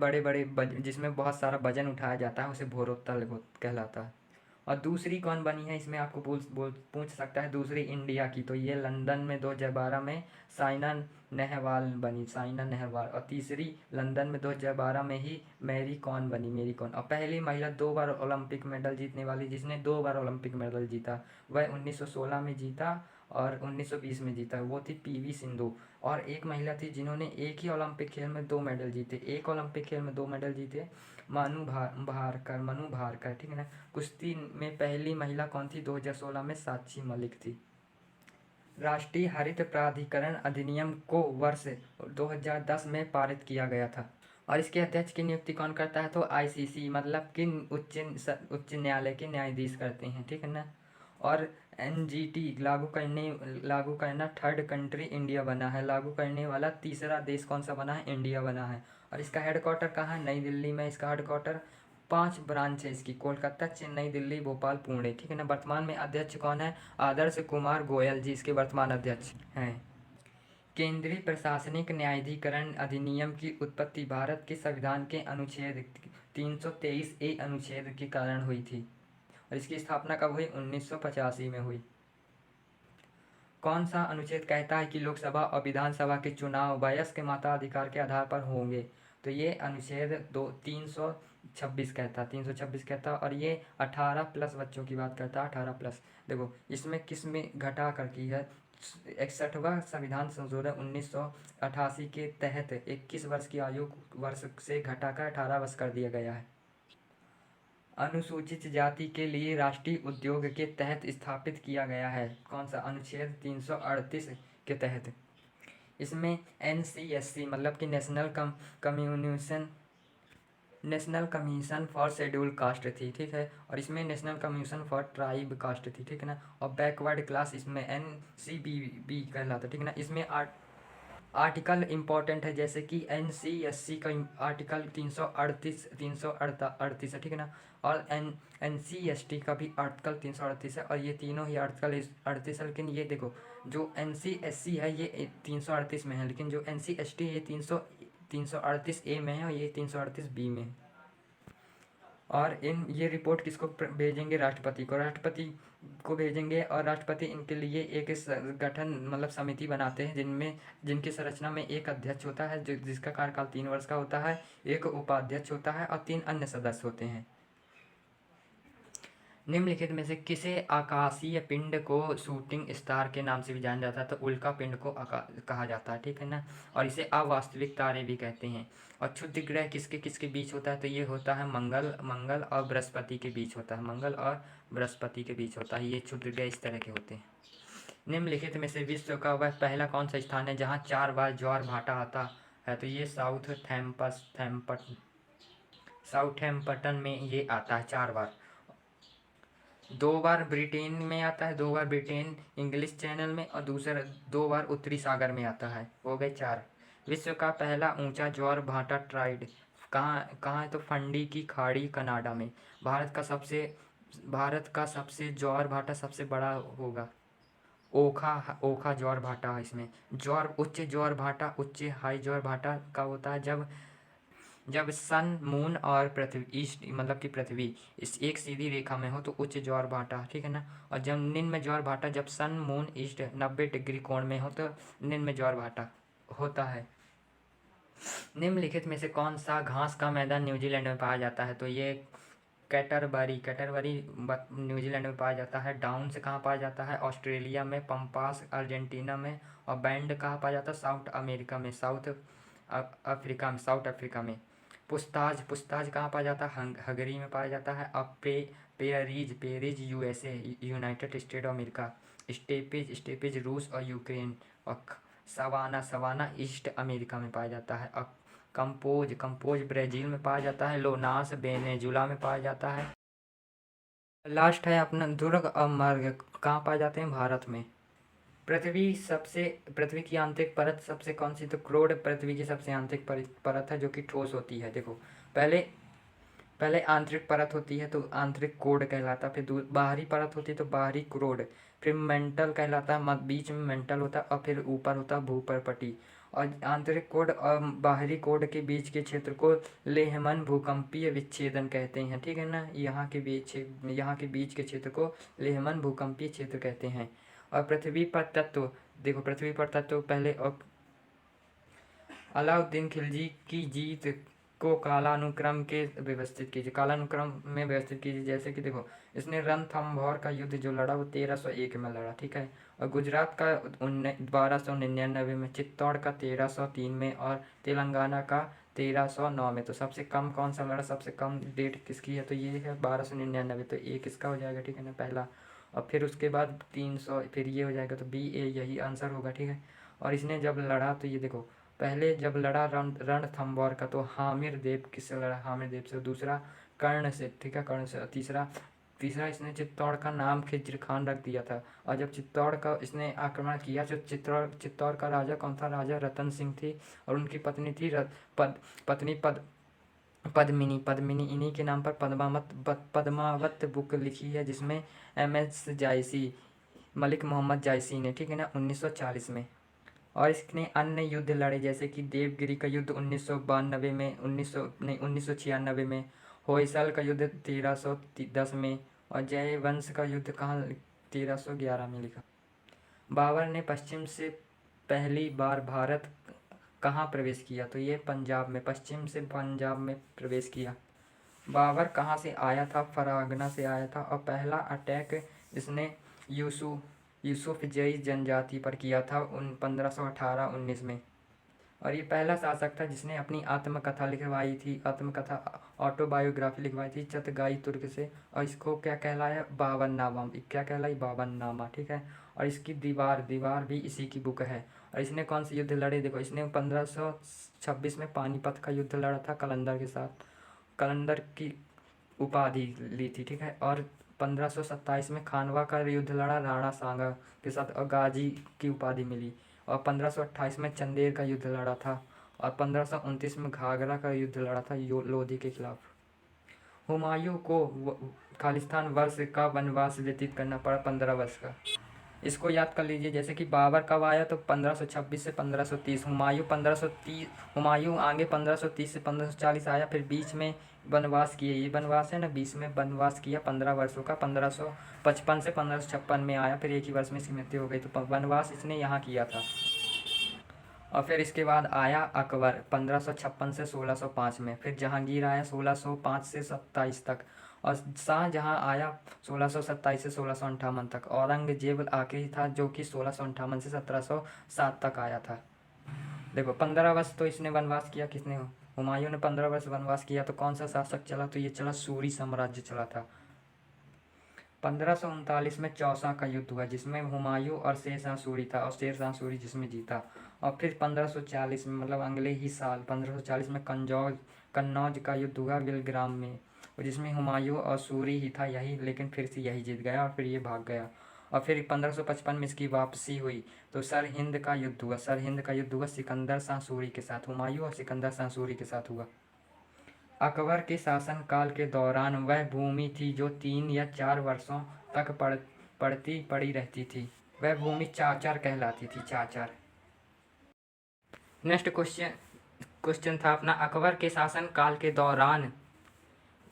बहुत सारा वजन उठाया जाता है, उसे भारोत्तोलन कहलाता है। और दूसरी कौन बनी है? इसमें आपको पूछ सकता है दूसरी इंडिया की। तो ये लंदन में 2012 में साइना नेहवाल। और तीसरी लंदन में 2012 में ही मैरी कॉम बनी। और पहली महिला 2 बार ओलंपिक मेडल जीतने वाली, जिसने 2 बार ओलंपिक मेडल जीता, वह 1916 में जीता और 1920 में जीता, वो थी पीवी सिंधु। और एक महिला थी जिन्होंने एक ही ओलंपिक खेल में 2 मेडल जीते। एक ओलंपिक खेल में 2 मेडल जीते, मनु भारकर, ठीक है ना। कुश्ती में पहली महिला कौन थी? 2016 में साक्षी मलिक थी। राष्ट्रीय हरित प्राधिकरण अधिनियम को वर्ष 2010 में पारित किया गया था। और इसके अध्यक्ष की नियुक्ति कौन करता है? तो आईसीसी, मतलब कि उच्च न्यायालय के न्यायाधीश करते हैं, ठीक है ना। और एनजीटी लागू करना थर्ड कंट्री इंडिया बना है। लागू करने वाला तीसरा देश कौन सा बना है? इंडिया बना है। और इसका हेडक्वार्टर कहाँ है? नई दिल्ली में इसका हेडक्वार्टर। 5 ब्रांच है इसकी, कोलकाता, चेन्नई, दिल्ली, भोपाल, पुणे, ठीक है ना। वर्तमान में अध्यक्ष कौन है? आदर्श कुमार गोयल जी इसके वर्तमान अध्यक्ष हैं। केंद्रीय प्रशासनिक न्यायाधिकरण अधिनियम की उत्पत्ति भारत के संविधान के अनुच्छेद 323A अनुच्छेद के कारण हुई थी। और इसकी स्थापना कब हुई? 1985 में हुई। कौन सा अनुच्छेद कहता है कि लोकसभा और विधानसभा के चुनाव वयस्क मताधिकार के आधार पर होंगे? तो ये अनुच्छेद 326 कहता है। और ये 18+ बच्चों की बात करता है, 18+। देखो इसमें किस में घटा कर की है? 61वां संविधान संशोधन 1988 के तहत 21 वर्ष की आयु वर्ष से घटाकर 18 वर्ष कर दिया गया है। अनुसूचित जाति के लिए राष्ट्रीय उद्योग के तहत स्थापित किया गया है। कौन सा? अनुच्छेद 338 के तहत। इसमें NCSC, मतलब कि national communication national commission for schedule caste थी, ठीक है, और इसमें national commission for tribe caste थी, ठीक है ना, और बैकवर्ड क्लास इसमें NCBB कहलाता, ठीक है ना। इसमें आर्टिकल इम्पोर्टेंट है, जैसे कि NCSC का आर्टिकल 338 है, ठीक है ना, और NCST का भी आर्टिकल 338 है, और ये तीनों ही आर्टिकल 38 है। लेकिन ये देखो, जो NCSC है ये 338 में है, लेकिन जो NCST है ये 338A में है, और ये 338B में है। और ये रिपोर्ट किसको भेजेंगे? राष्ट्रपति को। राष्ट्रपति को भेजेंगे, और राष्ट्रपति इनके लिए एक गठन मतलब समिति बनाते हैं, जिनकी संरचना में एक अध्यक्ष होता है जिसका कार्यकाल 3 वर्ष का होता है, एक उपाध्यक्ष होता है, और 3 अन्य सदस्य होते हैं। निम्नलिखित में से किसे आकाशीय पिंड को शूटिंग स्टार के नाम से भी जाना जाता है? तो उल्का पिंड को कहा जाता है, ठीक है ना, और इसे अवास्तविक तारे भी कहते हैं। और क्षुद्र ग्रह किसके किसके बीच होता है? तो ये होता है मंगल और बृहस्पति के बीच होता है, मंगल और बृहस्पति के बीच होता है, ये क्षुद्र ग्रह इस तरह के होते हैं। निम्नलिखित में से विश्व का वह पहला कौन सा स्थान है जहाँ 4 बार ज्वार भाटा आता है? तो ये साउथैम्पटन में ये आता है 4 बार। 2 बार ब्रिटेन में आता है, 2 बार ब्रिटेन इंग्लिश चैनल में, और दूसरा 2 बार उत्तरी सागर में आता है, हो गए 4। विश्व का पहला ऊंचा ज्वार भाटा ट्राइड कहाँ कहाँ है? तो फंडी की खाड़ी कनाडा में। भारत का सबसे ज्वार भाटा सबसे बड़ा होगा ओखा ओखा ज्वार भाटा है। इसमें उच्च ज्वार भाटा उच्च हाई ज्वार भाटा का होता है जब सन मून और पृथ्वी ईस्ट मतलब कि पृथ्वी इस एक सीधी रेखा में हो तो उच्च ज्वार भाटा, ठीक है ना, और जब निम्न ज्वार भाटा जब सन मून ईस्ट 90 डिग्री कोण में हो तो निम्न ज्वार भाटा होता है। निम्नलिखित में से कौन सा घास का मैदान न्यूजीलैंड में पाया जाता है? तो ये कैटरबरी न्यूजीलैंड में पाया जाता है। डाउन्स कहाँ पाया जाता है? ऑस्ट्रेलिया में। पंपास अर्जेंटीना में। और बैंड कहाँ पाया जाता है? साउथ अफ्रीका में। पुस्ताज कहाँ पाया जाता है? हंगरी में पाया जाता है। अब Perez USA United state of America. Stapes रूस और यूक्रेन। और सवाना ईस्ट अमेरिका में पाया जाता है। अब कंपोज ब्राज़ील में पाया जाता है। लोनास वेनेजुला में पाया जाता है। लास्ट है अपना दुर्ग और मर्ग कहाँ पाए जाते हैं? भारत में। पृथ्वी की आंतरिक परत सबसे कौन सी? तो क्रोड पृथ्वी की सबसे आंतरिक परत है जो कि ठोस होती है। देखो पहले आंतरिक परत होती है तो आंतरिक कोड कहलाता है, फिर बाहरी परत होती है तो बाहरी क्रोड, फिर मेंटल कहलाता है, बीच में मेंटल होता है, और फिर ऊपर होता है भूपर्पटी। और आंतरिक कोड और बाहरी कोड के बीच के क्षेत्र को लेहमन भूकंपीय विच्छेदन कहते हैं, ठीक है ना। यहाँ के बीच के क्षेत्र को लेहमन भूकंपीय क्षेत्र कहते हैं। और पृथ्वी पर तत्व देखो, पृथ्वी पर तत्व पहले और अलाउद्दीन खिलजी की जीत को कालानुक्रम में व्यवस्थित कीजिए। जैसे कि देखो, इसने रणथंभौर का युद्ध जो लड़ा वो 1301 में लड़ा, ठीक है, और गुजरात का 1299 में, चित्तौड़ का 1303 में, और तेलंगाना का 1309 में। तो सबसे कम कौन सा लड़ा? सबसे कम डेट किसकी है? तो ये है 1299, तो एक इसका हो जाएगा, ठीक है ना, पहला। और फिर उसके बाद 300, फिर ये हो जाएगा, तो BA यही आंसर होगा, ठीक है। और इसने जब लड़ा तो ये देखो, पहले जब लड़ा रणथंभौर का तो हामिर देव किससे लड़ा? हामिर देव से। दूसरा कर्ण से, ठीक है, कर्ण से। तीसरा इसने चित्तौड़ का नाम खिज्र खान रख दिया था। और जब चित्तौड़ का इसने आक्रमण किया, जो चित्तौड़ का राजा कौन था? राजा रतन सिंह थी, और उनकी पत्नी थी पद्मिनी। इन्हीं के नाम पर पद्मावत बुक लिखी है, जिसमें MS जायसी मलिक मोहम्मद जायसी ने, ठीक है ना, 1940 में। और इसने अन्य युद्ध लड़े, जैसे कि देवगिरी का युद्ध 1992 में, 1996 में। होयसल का युद्ध 1310 में। और जयवंश का युद्ध कहाँ? 1311 में लिखा। बाबर ने पश्चिम से पहली बार भारत कहाँ प्रवेश किया? तो ये पश्चिम से पंजाब में प्रवेश किया। बाबर कहाँ से आया था? फरागना से आया था। और पहला अटैक इसने यूसुफजई जनजाति पर किया था 1518-19 में। और ये पहला शासक था जिसने अपनी आत्मकथा लिखवाई थी, ऑटोबायोग्राफी लिखवाई थी चतगाई तुर्क से। और इसको क्या कहलाया? बाबरनामा। क्या कहलाई? बाबरनामा, ठीक है। और इसकी दीवार भी इसी की बुक है। और इसने कौन से युद्ध लड़े? देखो, इसने 1526 में पानीपत का युद्ध लड़ा था कलंदर के साथ। कलंदर की उपाधि ली थी, ठीक है। और 1527 में खानवा का युद्ध लड़ा राणा सांगा के साथ और गाजी की उपाधि मिली। और 1528 में चंदेर का युद्ध लड़ा था। और 1529 में घाघरा का युद्ध लड़ा था लोधी के खिलाफ। हुमायूं को खालिस्तान वर्ष का वनवास व्यतीत करना पड़ा, 15 वर्ष का। इसको याद कर लीजिए, जैसे कि बाबर कब आया तो 1526 से 1530। हुमायूं आगे 1530 से 1540 आया, फिर बीच में वनवास किए। ये वनवास है ना, बीच में वनवास किया 15 वर्षों का। 1555 से 1556 में आया, फिर एक ही वर्ष में इसकी मृत्यु हो गई। तो वनवास इसने यहाँ किया था। और फिर इसके बाद आया अकबर 1556 से 1605 में। फिर जहांगीर आया 1605 से 27 तक। और शाहजहां आया 1627 से 1658 तक। औरंगजेब आखिरी था जो कि 1658 से 1707 तक आया था। देखो 15 वर्ष तो इसने वनवास किया, किसने, हुमायूं ने 15 वर्ष वनवास किया। तो कौन सा शासक चला, तो ये चला सूरी साम्राज्य चला था। 1539 में चौसा का युद्ध हुआ जिसमें हुमायूं और शेरशाह सूरी था, और शेरशाह सूरी जिसमें जीता। और फिर 1540 में, मतलब अगले ही साल 1540 में कन्नौज का युद्ध हुआ बिलग्राम में, जिसमें हुमायूं और सूरी ही था यही, लेकिन फिर से यही जीत गया और फिर ये भाग गया। और फिर 1555 में इसकी वापसी हुई तो सरहिंद का युद्ध हुआ। सरहिंद का युद्ध हुआ सिकंदर शाह सूरी के साथ, हुमायूं और सिकंदर शाह सूरी के साथ हुआ। अकबर के शासनकाल के दौरान वह भूमि थी जो 3 या 4 वर्षों तक पड़ी रहती थी। वह भूमि चाचर कहलाती थी, चाचर। नेक्स्ट क्वेश्चन था अपना, अकबर के शासनकाल के दौरान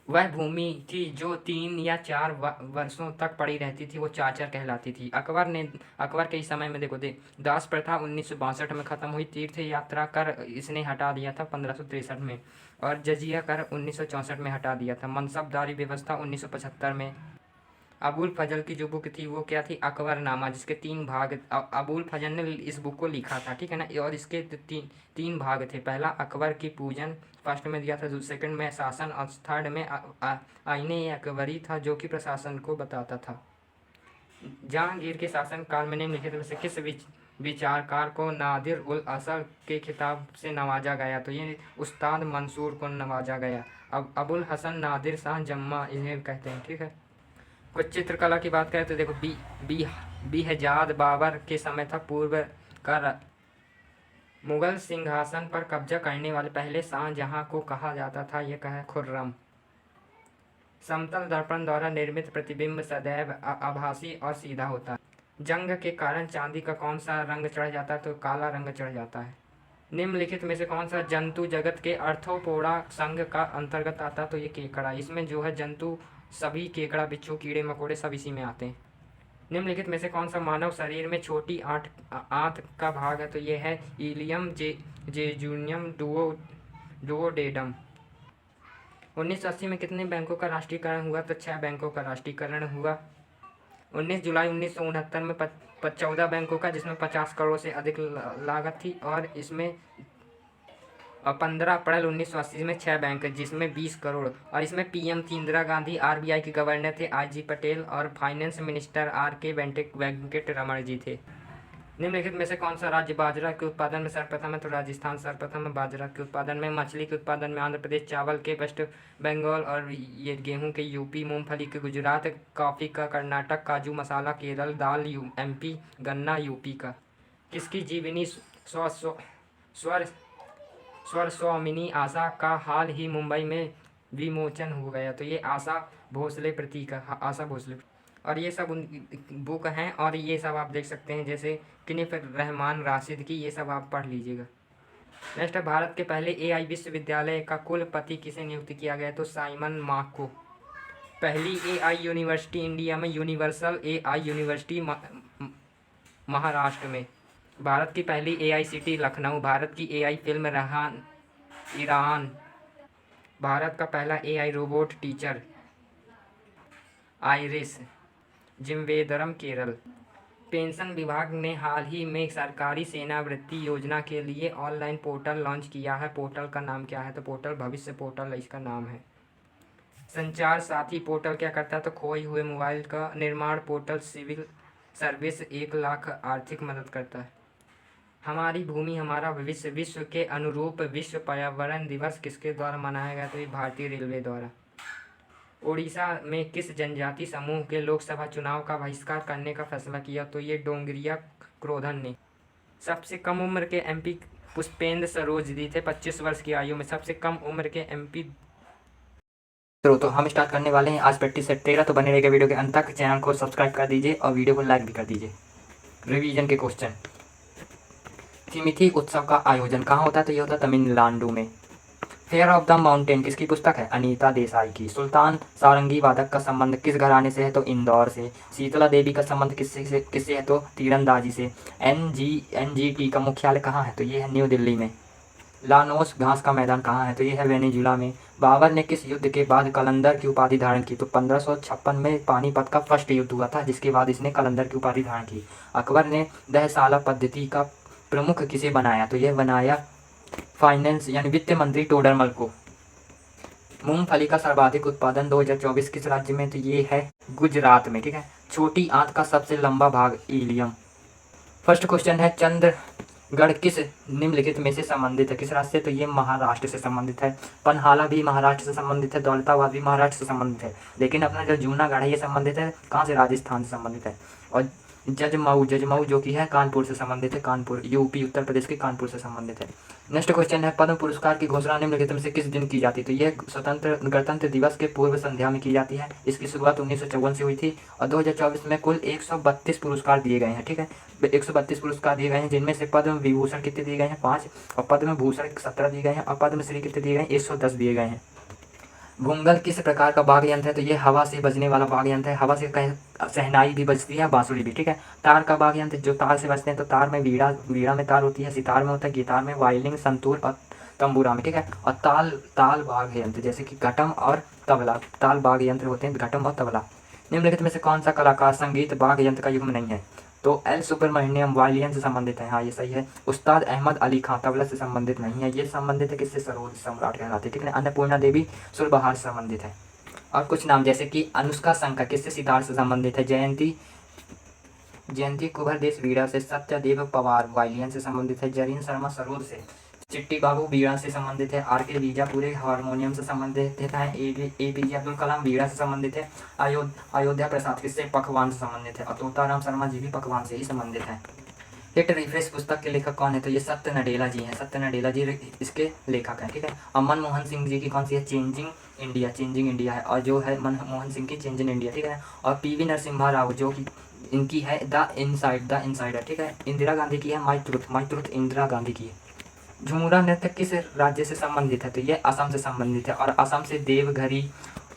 वह भूमि थी जो 3 या 4 वर्षों तक पड़ी रहती थी, वो चाचर कहलाती थी। अकबर के इस समय में देखो दास प्रथा 1962 में ख़त्म हुई। तीर्थ यात्रा कर इसने हटा दिया था 1563 में। और जजिया कर 1964 में हटा दिया था। मनसबदारी व्यवस्था 1975 में। अबुल फजल की जो बुक थी वो क्या थी, अकबरनामा, जिसके 3 भाग। अबुल फजल ने इस बुक को लिखा था, ठीक है ना। और इसके तीन भाग थे। पहला अकबर की पूजन फर्स्ट में दिया था, सेकंड में शासन, और थर्ड में आईने अकबरी था जो कि प्रशासन को बताता था। जहांगीर के शासन काल में निम्नलिखित में से किस विचारकार को नादिर उल असर के खिताब से नवाजा गया, तो ये उस्ताद मंसूर को नवाजा गया। अब अबुल हसन नादिर शाह जम्मा इन्हें कहते हैं, ठीक है। कुछ चित्रकला की बात करें तो देखो बिहजाद बाबर के समय था। पूर्व का मुगल सिंहासन पर कब्जा करने वाले पहले शाहजहां को कहा जाता था, यह कहा खुर्रम। समतल दर्पण द्वारा निर्मित प्रतिबिंब सदैव आभासी और सीधा होता है। जंग के कारण चांदी का कौन सा रंग चढ़ जाता है, तो काला रंग चढ़ जाता है। निम्नलिखित में से कौन सा जंतु जगत के अर्थोपोडा संघ का अंतर्गत आता है, तो ये केकड़ा। इसमें जो है जंतु सभी केकड़ा, बिच्छू, कीड़े मकोड़े सब इसी में आते हैं। निम्नलिखित में से कौन सा मानव शरीर में छोटी आंत का भाग है, तो ये है इलियम जेजूनियम डुओडेडम। 1980 में कितने बैंकों का राष्ट्रीयकरण हुआ, तो 6 बैंकों का राष्ट्रीयकरण हुआ। 19 जुलाई 1969 में 14 बैंकों का, जिसमें 50 करोड़ से अधिक लागत थी। और इसमें 15 अप्रैल 1980 में 6 बैंक, जिसमें 20 करोड़। और इसमें पीएम थी इंदिरा गांधी, आरबीआई के गवर्नर थे आईजी पटेल, और फाइनेंस मिनिस्टर आर.के. वेंकट रमण जी थे। निम्नलिखित में से कौन सा राज्य बाजरा के उत्पादन में सर्वप्रथम है, तो राजस्थान सर्वप्रथम है बाजरा के उत्पादन में। मछली के उत्पादन में आंध्र प्रदेश, चावल के वेस्ट बंगाल और ये गेहूं के यूपी, मूंगफली के गुजरात, कॉफ़ी का कर्नाटक, काजू मसाला केरल, दाल एमपी, गन्ना यूपी का। किसकी जीवनी स्वर स्वामिनी आशा का हाल ही मुंबई में विमोचन हो गया, तो ये आशा भोसले प्रतीक है, आशा भोसले। और ये सब बुक हैं, और ये सब आप देख सकते हैं, जैसे किनिफ रहमान राशिद की, ये सब आप पढ़ लीजिएगा। नेक्स्ट है, भारत के पहले एआई विश्वविद्यालय का कुलपति किसे नियुक्त किया गया, तो साइमन मार्क को। पहली एआई यूनिवर्सिटी इंडिया में यूनिवर्सल एआई यूनिवर्सिटी महाराष्ट्र में। भारत की पहली एआई सिटी लखनऊ। भारत की एआई फिल्म रेहान ईरान। भारत का पहला एआई रोबोट टीचर आइरिस जिम्बेदरम केरल। पेंशन विभाग ने हाल ही में सरकारी सेवानिवृत्ति योजना के लिए ऑनलाइन पोर्टल लॉन्च किया है। पोर्टल का नाम क्या है, तो पोर्टल भविष्य पोर्टल इसका नाम है। संचार साथी पोर्टल क्या करता है, तो खोए हुए मोबाइल का निर्माण पोर्टल सिविल सर्विस 1 लाख आर्थिक मदद करता है। हमारी भूमि हमारा भविष्य, विश्व के अनुरूप विश्व पर्यावरण दिवस किसके द्वारा मनाया गया? तो ये भारतीय रेलवे द्वारा। उड़ीसा में किस जनजाति समूह के लोकसभा चुनाव का बहिष्कार करने का फैसला किया? तो ये डोंगरिया क्रोधन ने। सबसे कम उम्र के एमपी पुष्पेंद्र सरोज दी थे 25 वर्ष की आयु में। सबसे कम उम्र के एमपी। तो हम स्टार्ट करने वाले हैं आज प्रैक्टिस सेट 13। तो बने रहेगा वीडियो के अंत तक। चैनल को सब्सक्राइब कर दीजिए और वीडियो को लाइक भी कर दीजिए। रिवीजन के क्वेश्चन। थिमिथी उत्सव का आयोजन कहाँ होता है? तो ये होता है तमिलनाडु में। फेयर ऑफ द माउंटेन किसकी पुस्तक है? अनीता देसाई की। सुल्तान सारंगी वादक का संबंध किस घराने से है? तो इंदौर से। शीतला देवी का संबंध किससे है? तो तीरंदाजी से। एनजीटी का मुख्यालय कहाँ है? तो ये है न्यू दिल्ली में। लानोस घास का मैदान कहाँ है? तो ये है वेनेजुला में। बाबर ने किस युद्ध के बाद कलंदर की उपाधि धारण की? तो 1556 में पानीपत का फर्स्ट युद्ध हुआ था, जिसके बाद इसने कलंदर की उपाधि धारण की। अकबर ने दहसाला पद्धति का प्रमुख किसे बनाया? तो यह बनाया फाइनेंस यानी वित्त मंत्री टोडरमल को। मूंगफली का सर्वाधिक उत्पादन 2024 किस राज्य में? तो ये है गुजरात में। ठीक है। छोटी आंत का सबसे लंबा भाग इलियम। फर्स्ट क्वेश्चन है चंद्रगढ़ किस निम्नलिखित में से संबंधित है? किस राज्य से? तो ये महाराष्ट्र से संबंधित है। पनहाला भी महाराष्ट्र से संबंधित है। दौलताबाद भी महाराष्ट्र से संबंधित है। लेकिन अपना जो जूनागढ़ है ये संबंधित है कहाँ से? राजस्थान से संबंधित है। और जजमऊ जो कि है कानपुर से संबंधित है। कानपुर यूपी उत्तर प्रदेश के कानपुर से संबंधित है। नेक्स्ट क्वेश्चन है पद्म पुरस्कार की घोषणा निम्नलिखित में से किस दिन की जाती है? तो यह गणतंत्र दिवस के पूर्व संध्या में की जाती है। इसकी शुरुआत 1954 से हुई थी और 2024 में कुल 132 पुरस्कार दिए गए हैं। ठीक है। 132 पुरस्कार दिए गए हैं, जिनमें से पद्म विभूषण कितने दिए गए हैं? 5, और पद्म भूषण 17 दिए गए हैं, और पद्मश्री कितने दिए गए हैं? 110 दिए गए हैं। घुंघल किस प्रकार का वाद्य यंत्र है? तो ये हवा से बजने वाला वाद्य यंत्र है। हवा से शहनाई भी बजती है, बांसुरी भी। ठीक है। तार का वाद्य यंत्र जो तार से बजते हैं, तो तार में वीणा में तार होती है, सितार में होता है, गिटार में वायलिन, संतूर और तंबूरा में। ठीक है। और ताल वाद्य यंत्र जैसे कि घटम और तबला, ताल वाद्य यंत्र होते हैं, घटम और तबला। निम्नलिखित में से कौन सा कलाकार संगीत वाद्य यंत्र का युग्म नहीं है? तो एल सुब्रमण्यम वायलिन से संबंधित है। हाँ, ये सही है। उस्ताद अहमद अली खां तबला से संबंधित नहीं है। ये संबंधित है किससे? सरोद सम्राट कहलाते। ठीक है। अन्नपूर्णा देवी सुरबहार से संबंधित है। और कुछ नाम जैसे कि अनुष्का शंकर किससे? सितार से संबंधित है। जयंती कुबर देश वीणा से। सत्यदेव पवार वायलिन से संबंधित है। जरीन शर्मा सरोद से। चिट्टी बाबू वीणा से संबंधित है। आर के बीजापुरे हारमोनियम से संबंधित है। एपीजे अब्दुल कलाम वीणा से संबंधित है। अयोध्या प्रसाद किससे? पकवान से संबंधित है। और तोताराम शर्मा जी भी पकवान से ही संबंधित है। हिट रिफ्रेश पुस्तक के लेखक कौन है? तो ये सत्य नडेला जी हैं। सत्य नडेला जी इसके लेखक हैं। ठीक है। और मनमोहन सिंह जी की कौन सी है? चेंजिंग इंडिया है। और जो है मनमोहन सिंह की चेंजिंग इंडिया। ठीक है। और पीवी नरसिम्हा राव जो कि इनकी है द इनसाइडर। ठीक है। इंदिरा गांधी की है माई ट्रुथ इंदिरा गांधी की है। झुमुरा नृत्य किस राज्य से संबंधित है? तो ये असम से संबंधित है। और असम से देवघरी,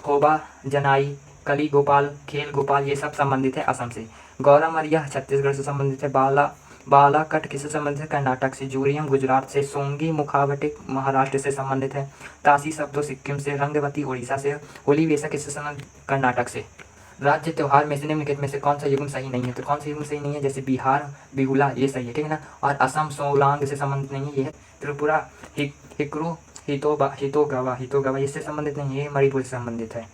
होबा जनाई, कली गोपाल, खेल गोपाल ये सब संबंधित है असम से। गौरव मरिया छत्तीसगढ़ से संबंधित है। बालाकट किससे संबंधित है? कर्नाटक से। जूरियम गुजरात से। सोंगी मुखावटिक महाराष्ट्र से संबंधित है। तासी शब्दों सिक्किम से। रंगवती उड़ीसा से। होली वेसा किससे संबंधित? कर्नाटक से। राज्य त्योहार में से निम्नलिखित में से कौन सा युग्म सही नहीं है? तो कौन सा युग्म सही नहीं है? जैसे बिहार बिहुला ये सही है। ठीक है ना। और असम सोलांग से संबंधित नहीं है। ये है त्रिपुरा हिकरू हितोगवा इससे संबंधित नहीं है। ये मणिपुर से संबंधित है।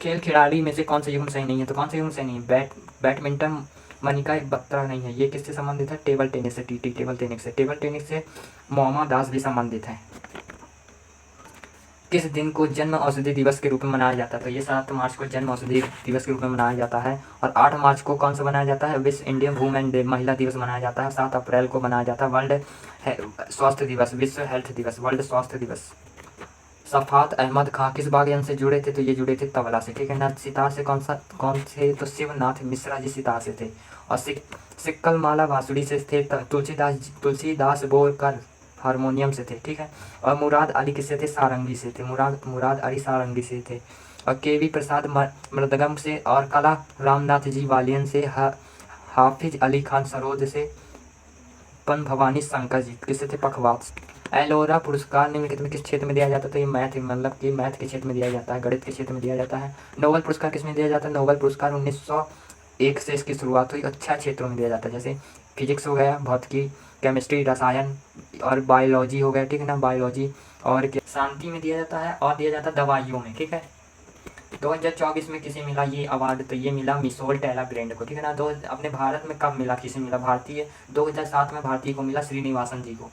खेल खिलाड़ी में से कौन सा युग्म सही नहीं है? तो कौन सा युग्म सही नहीं है? बैडमिंटन मनिका बत्रा नहीं है। ये किससे संबंधित है? टेबल टेनिस से। टेबल टेनिस से मोहम्मद दास भी संबंधित है। किस दिन को जन्म औषधि दिवस के रूप में मनाया जाता है? तो ये 7 मार्च को जन्म औषधि दिवस के रूप में मनाया जाता है। और 8 मार्च को कौन सा मनाया जाता है? विश्व इंडियन वुमेन डे महिला दिवस मनाया जाता है। 7 अप्रैल को मनाया जाता है वर्ल्ड स्वास्थ्य दिवस, विश्व हेल्थ दिवस, वर्ल्ड स्वास्थ्य दिवस। सफात अहमद खां किस वाद्य यंत्र से जुड़े थे? तो ये जुड़े थे तबला से। ठीक है ना। सितार से कौन से? तो शिवनाथ मिश्रा जी सितार से थे। और सिक्कल माला बांसुरी से थे। तुलसीदास बोरकर हारमोनियम से थे। ठीक है। और मुराद अली किससे थे? सारंगी से थे। मुराद अली सारंगी से थे। और केवी प्रसाद मृदगम से। और कला रामनाथ जी वालियन से। हाफिज अली खान सरोद से। पन भवानी शंकर जी किससे थे? पखवाज से। एलोरा पुरस्कार निम्नलिखित में किस क्षेत्र में दिया जाता है? तो ये मैथ के क्षेत्र में दिया जाता है, गणित के क्षेत्र में दिया जाता है। नोबेल पुरस्कार किसमें दिया जाता है? नोबेल पुरस्कार 1901 से इसकी शुरुआत हुई। अच्छा क्षेत्रों में दिया जाता है, जैसे फिजिक्स हो गया, भौतिकी, केमिस्ट्री, रसायन और बायोलॉजी हो गया। ठीक है ना। बायोलॉजी और शांति में दिया जाता है और दिया जाता है दवाइयों में। ठीक है। 2024 में किसे मिला ये अवार्ड, तो ये मिला मिसोल टेला ब्रांड को, ठीक है ना। दो अपने भारत में कब मिला, किसे मिला, भारतीय 2007 में भारतीय को मिला, श्रीनिवासन जी को।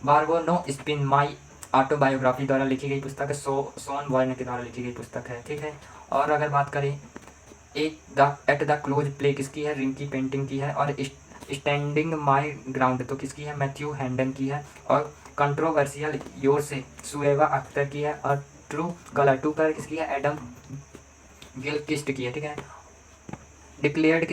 बारगो नो स्पिन माई ऑटोबायोग्राफी द्वारा लिखी गई पुस्तक है, सोन बॉर्न के द्वारा लिखी गई पुस्तक है, ठीक है। और अगर बात करें एट द क्लोज प्ले किसकी है, रिंकी पेंटिंग की है। और स्टैंडिंग माई ग्राउंड तो किसकी है, मैथ्यू हैंडन की है। और कंट्रोवर्शियल योर से सुएवा अख्तर की है। और ट्रू कलर टू कलर किसकी है, एडम गिलक्रिस्ट की है, ठीक है। डिक्लेयर्ड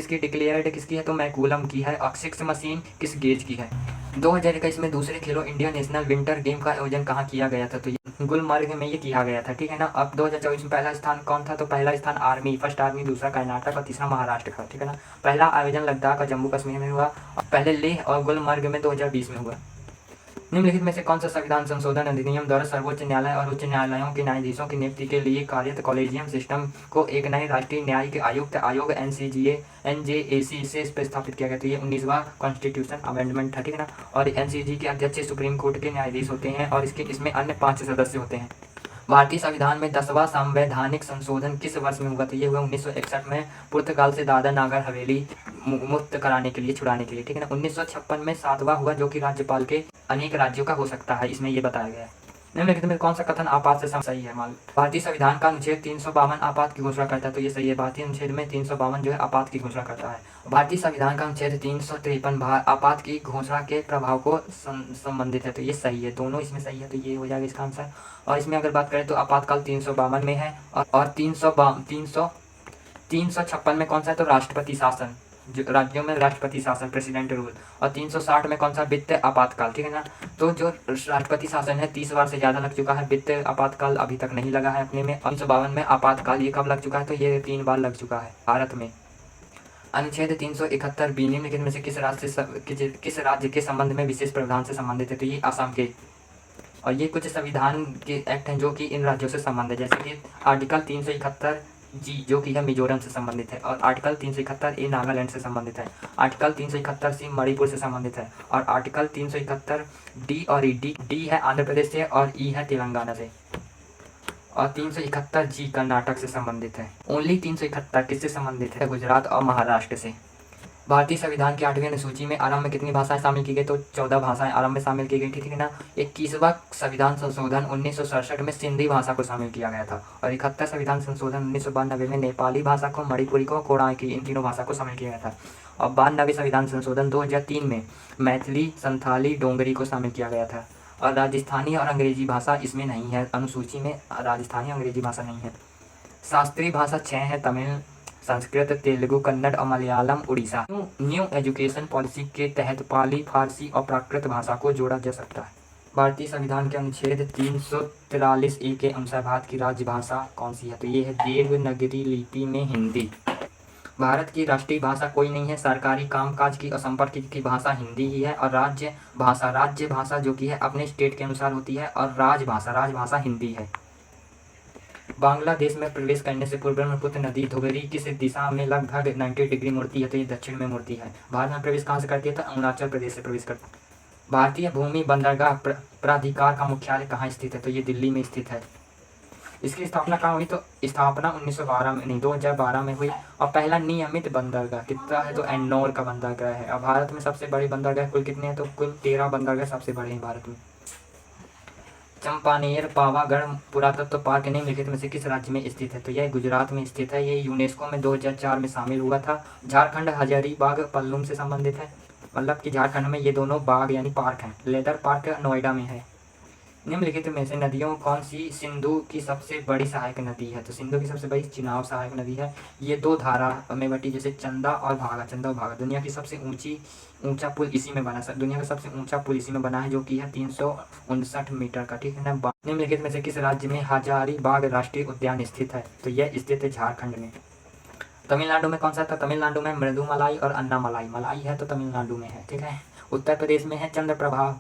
किसकी है, तो मैकूलम की है। और सिक्स मशीन किस गेज की है। 2021 में दूसरे खेलो इंडिया नेशनल विंटर गेम का आयोजन कहाँ किया गया था, तो ये गुलमर्ग में ये किया गया था, ठीक है ना। अब 2024 में पहला स्थान कौन था, तो पहला स्थान आर्मी, फर्स्ट आर्मी, दूसरा कर्नाटक और तीसरा महाराष्ट्र का, ठीक है ना। पहला आयोजन लद्दाख और जम्मू कश्मीर में हुआ, पहले लेह और गुलमर्ग में 2020 में हुआ। निम्नलिखित में से कौन सा संविधान संशोधन अधिनियम द्वारा सर्वोच्च न्यायालय और उच्च न्यायालयों के न्यायाधीशों की नियुक्ति के लिए कार्यरत कॉलेजियम सिस्टम को एक नए राष्ट्रीय न्यायिक आयुक्त आयोग NJAC से स्थापित किया गया, तो ये 19वां कॉन्स्टिट्यूशन अमेंडमेंट था, ठीक है ना। और NCG के अध्यक्ष सुप्रीम कोर्ट के न्यायाधीश होते हैं और इसमें अन्य 5 सदस्य होते हैं। भारतीय संविधान में 10वां संवैधानिक संशोधन किस वर्ष में हुआ, तो ये हुआ 1961 में, पुर्तगाल से दादर नागर हवेली मुक्त कराने के लिए, छुड़ाने के लिए, ठीक है ना। 1956 में 7वां हुआ, जो कि राज्यपाल के अनेक राज्यों का हो सकता है, इसमें ये बताया गया है। निम्नलिखित में कौन सा कथन आपात से सही है, मान भारतीय संविधान का अनुच्छेद 352 आपात की घोषणा करता है, तो ये सही है। भारतीय अनुच्छेद में 352 जो है आपात की घोषणा करता है। भारतीय संविधान का अनुच्छेद 353 आपात की घोषणा के प्रभाव को संबंधित है, तो ये सही है। दोनों इसमें सही है, तो ये हो जाएगा इसका आंसर। और इसमें अगर बात करें तो आपातकाल 352 में है। और 356 में कौन सा है, तो राष्ट्रपति शासन, जो राज्यों में राष्ट्रपति शासन, प्रेसिडेंट रूल। और 360 में कौन सा, वित्त आपातकाल, ठीक है ना। तो जो राष्ट्रपति शासन है 30 बार से ज़्यादा लग चुका है, वित्त आपातकाल अभी तक नहीं लगा है अपने में। 352 में आपातकाल ये कब लग चुका है, तो ये 3 बार लग चुका है भारत में। अनुच्छेद 371 बी निम्नलिखित में से किस राज्य के संबंध में विशेष प्रावधान से संबंधित है, तो ये असम के। और ये कुछ संविधान के एक्ट हैं जो कि इन राज्यों से संबंधित है, जैसे कि आर्टिकल 371 जी जो कि है मिजोरम से संबंधित है। और आर्टिकल 371 ए नागालैंड से संबंधित है। आर्टिकल 371 सी मणिपुर से संबंधित है। और आर्टिकल 371 डी और डी है आंध्र प्रदेश से और ई है तेलंगाना से। और 371 जी कर्नाटक से संबंधित है। ओनली 371 किससे संबंधित है, गुजरात और महाराष्ट्र से। भारतीय संविधान की 8वीं अनुसूची में आरंभ में कितनी भाषाएं शामिल की गई, तो 14 भाषाएं आरंभ में शामिल की गई थी, ठीक है ना। 21वां संविधान संशोधन 1967 में सिंधी भाषा को शामिल किया गया था। और 71 संविधान संशोधन 1992 में नेपाली भाषा को, मणिपुरी को, कोड़ाई इन तीनों भाषा को शामिल किया गया था। और 92वें संविधान संशोधन 2003 में मैथिली, संथाली, डोंगरी को शामिल किया गया था। और राजस्थानी और अंग्रेजी भाषा इसमें नहीं है, अनुसूची में राजस्थानी अंग्रेजी भाषा नहीं है। शास्त्रीय भाषा 6 है, तमिल, संस्कृत, तेलुगु, कन्नड़ और Malayalam, Orissa. New education policy के तहत पाली, फारसी और प्राकृत भाषा को जोड़ा जा सकता है। भारतीय संविधान के अनुच्छेद 343 ए के अनुसार भारत की राज्य भाषा कौन सी है, तो ये है देवनागरी लिपि में हिंदी। भारत की राष्ट्रीय भाषा कोई नहीं है, सरकारी कामकाज की और संपर्क की भाषा हिंदी ही है। और राज्य भाषा जो कि है अपने स्टेट के अनुसार होती है। और राजभाषा हिंदी है। बांग्लादेश में प्रवेश करने से पूर्व ब्रह्मपुत्र नदी धुबरी किस दिशा में लगभग 90 डिग्री मुड़ती है, तो ये दक्षिण में मुड़ती है। भारत में प्रवेश कहाँ से करती है, तो अरुणाचल प्रदेश से प्रवेश करती है। भारतीय भूमि बंदरगाह प्राधिकार का मुख्यालय कहाँ स्थित है, तो ये दिल्ली में स्थित है। इसकी स्थापना कहाँ हुई, तो स्थापना 1912 में नहीं 2012 में हुई। और पहला नियमित बंदरगाह कितना है, तो एन्नौर का बंदरगाह है। और भारत में सबसे बड़े बंदरगाह कुल कितने हैं, तो कुल 13 बंदरगाह सबसे बड़े हैं भारत में। चंपानेर पावागढ़ पुरातत्व पार्क निम्नलिखित में से किस राज्य में स्थित है, तो यह गुजरात में स्थित है। ये यूनेस्को में 2004 में शामिल हुआ था। झारखंड हजारीबाग पल्लूम से संबंधित है, मतलब कि झारखंड में ये दोनों बाग यानी पार्क हैं। लेदर पार्क नोएडा में है। निम्नलिखित में से नदियों कौन सी सिंधु की सबसे बड़ी सहायक नदी है, तो सिंधु की सबसे बड़ी चिनाब सहायक नदी है। ये 2 धारा में बटी, जैसे चंदा और भागा। दुनिया की सबसे ऊंचा पुल इसी में बना है, दुनिया का सबसे ऊंचा पुल इसी में बना है, जो कि है 359 मीटर का, ठीक है ना। निम्नलिखित में से किस राज्य में हजारीबाग राष्ट्रीय उद्यान स्थित है, तो यह स्थित है झारखंड में। तमिलनाडु में कौन सा था, तमिलनाडु में मृदुमलाई और अन्नामलाई, मलाई है तो तमिलनाडु में है, ठीक है। उत्तर प्रदेश में है चंद्रप्रभा और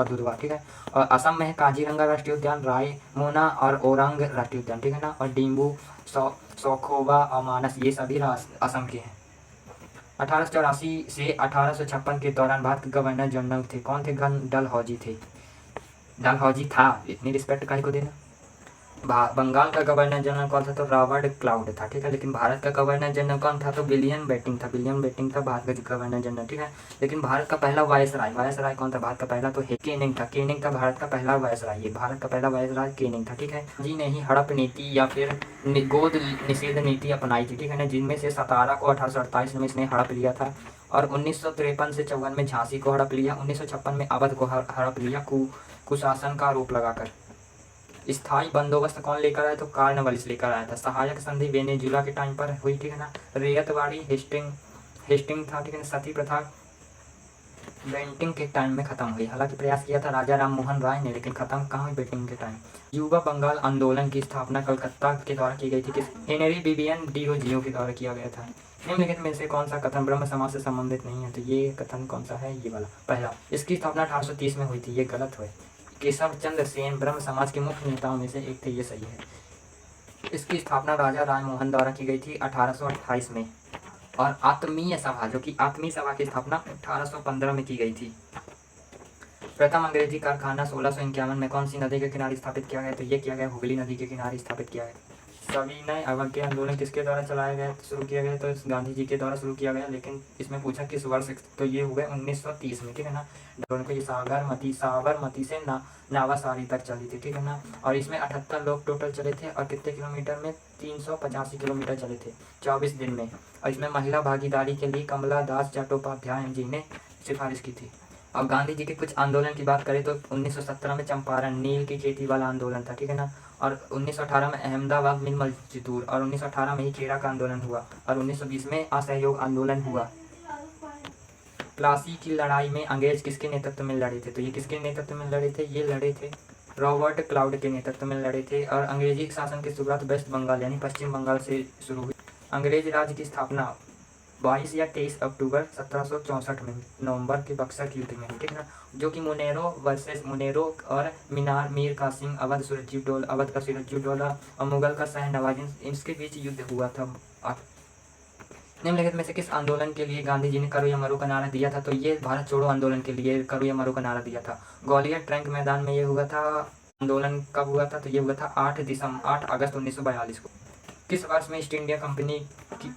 दुधवा, ठीक है। और असम में है काजीरंगा राष्ट्रीय उद्यान, रायमोना और ओरांग राष्ट्रीय उद्यान, ठीक है ना। और डिम्बू, सौखोवा और मानस ये सभी असम के हैं। 1884 से 1856 के दौरान भारत के गवर्नर जनरल थे, कौन थे, डलहौजी थे। डलहौजी था, इतनी रिस्पेक्ट काहे को देना। बंगाल का गवर्नर जनरल कौन था? तो रॉबर्ट क्लाउड था, ठीक है। लेकिन भारत का गवर्नर जनरल कौन था? तो विलियम बेंटिंक था। विलियम बेंटिंक था भारत का गवर्नर जनरल, ठीक है। लेकिन भारत का पहला वायसराय कौन था भारत का पहला? तो केनिंग था। केनिंग था भारत का पहला वायसराय। ये भारत का पहला वायसराय केनिंग था, ठीक है। जी ने ही हड़प नीति या फिर गोद निषेध नीति अपनाई थी, ठीक है ना, जिनमें से 17 को 1848 में इसने हड़प लिया था, और 1953 से 54 में झांसी को हड़प लिया, 1956 में अवध को हड़प लिया कुशासन का आरोप लगाकर। स्थायी बंदोबस्त कौन लेकर आया? तो कार्नवालिस लेकर आया था। सहायक संधि वेनेजुला के टाइम पर हुई, ठीक है ना। रैयतवाड़ी हेस्टिंग था, ठीक है। सती प्रथा बेंटिंग के टाइम में खत्म हुई। हालांकि प्रयास किया था राजा राम मोहन राय ने, लेकिन खत्म कहाँ हुई? बेंटिंग के टाइम। युवा बंगाल आंदोलन की स्थापना कलकत्ता के द्वारा की गई थी। किस? हेनरी विवियन डिरोजियो के द्वारा किया गया था। निम्नलिखित में से कौन सा कथन ब्रह्म समाज से संबंधित नहीं है? तो ये कथन कौन सा है? ये वाला पहला। इसकी स्थापना 1830 में हुई थी, ये गलत हुई। केशव चंद्र सेन ब्रह्म समाज के मुख्य नेताओं में से एक थे, ये सही है। इसकी स्थापना राजा राम मोहन द्वारा की गई थी 1828 में। और आत्मीय सभा, जो कि आत्मीय सभा की स्थापना 1815 में की गई थी। प्रथम अंग्रेजी कारखाना 1651 में कौन सी नदी के किनारे स्थापित किया गया? तो ये किया गया हुगली नदी के किनारे स्थापित किया गया। सविनय अवज्ञा आंदोलन किसके द्वारा चलाया गया, शुरू किया गया? तो गांधी जी के द्वारा शुरू किया गया। लेकिन इसमें पूछा किस वर्ष? तो ये हुए 1930 में, ठीक है ना। उनको ये साबरमती से नावासारी तक चली थी, ठीक है ना। और इसमें 78 लोग टोटल चले थे, और कितने किलोमीटर में? 385 किलोमीटर चले थे 24 दिन में। और इसमें महिला भागीदारी के लिए कमला दास चट्टोपाध्याय जी ने सिफारिश की थी। अब गांधी जी के कुछ आंदोलन की बात करें तो 1917 में चंपारण नील की खेती वाला आंदोलन था, ठीक है ना। और 1918 में अहमदाबाद मिल मजदूर, और 1918 में ही खेड़ा का आंदोलन हुआ, और 1920 में असहयोग आंदोलन हुआ। प्लासी की लड़ाई में अंग्रेज किसके नेतृत्व में लड़े थे? तो ये किसके नेतृत्व में लड़े थे? ये लड़े थे रॉबर्ट क्लाउड के नेतृत्व में लड़े थे। और अंग्रेजी शासन की शुरुआत वेस्ट बंगाल यानी पश्चिम बंगाल से शुरू हुई। अंग्रेज राज की स्थापना 22 या 23 अक्टूबर 1764 में नवंबर के बक्सर की युद्ध में हुई, ठीक है ना। जो कि मुनेरो वर्सेस मुनेरो और मीर कासिम अवध का सिराजुद्दौला और मुगल का शाह नवाजुद्दीन, इसके बीच युद्ध हुआ था। निम्नलिखित में से किस आंदोलन के लिए गांधी जी ने करो या मरो का नारा दिया था? तो ये भारत छोड़ो आंदोलन के लिए करो या मरो का नारा दिया था। ग्वालियर ट्रंक मैदान में ये हुआ था। आंदोलन कब हुआ था? तो ये हुआ था 8 अगस्त 1942 को। किस वर्ष में ईस्ट इंडिया कंपनी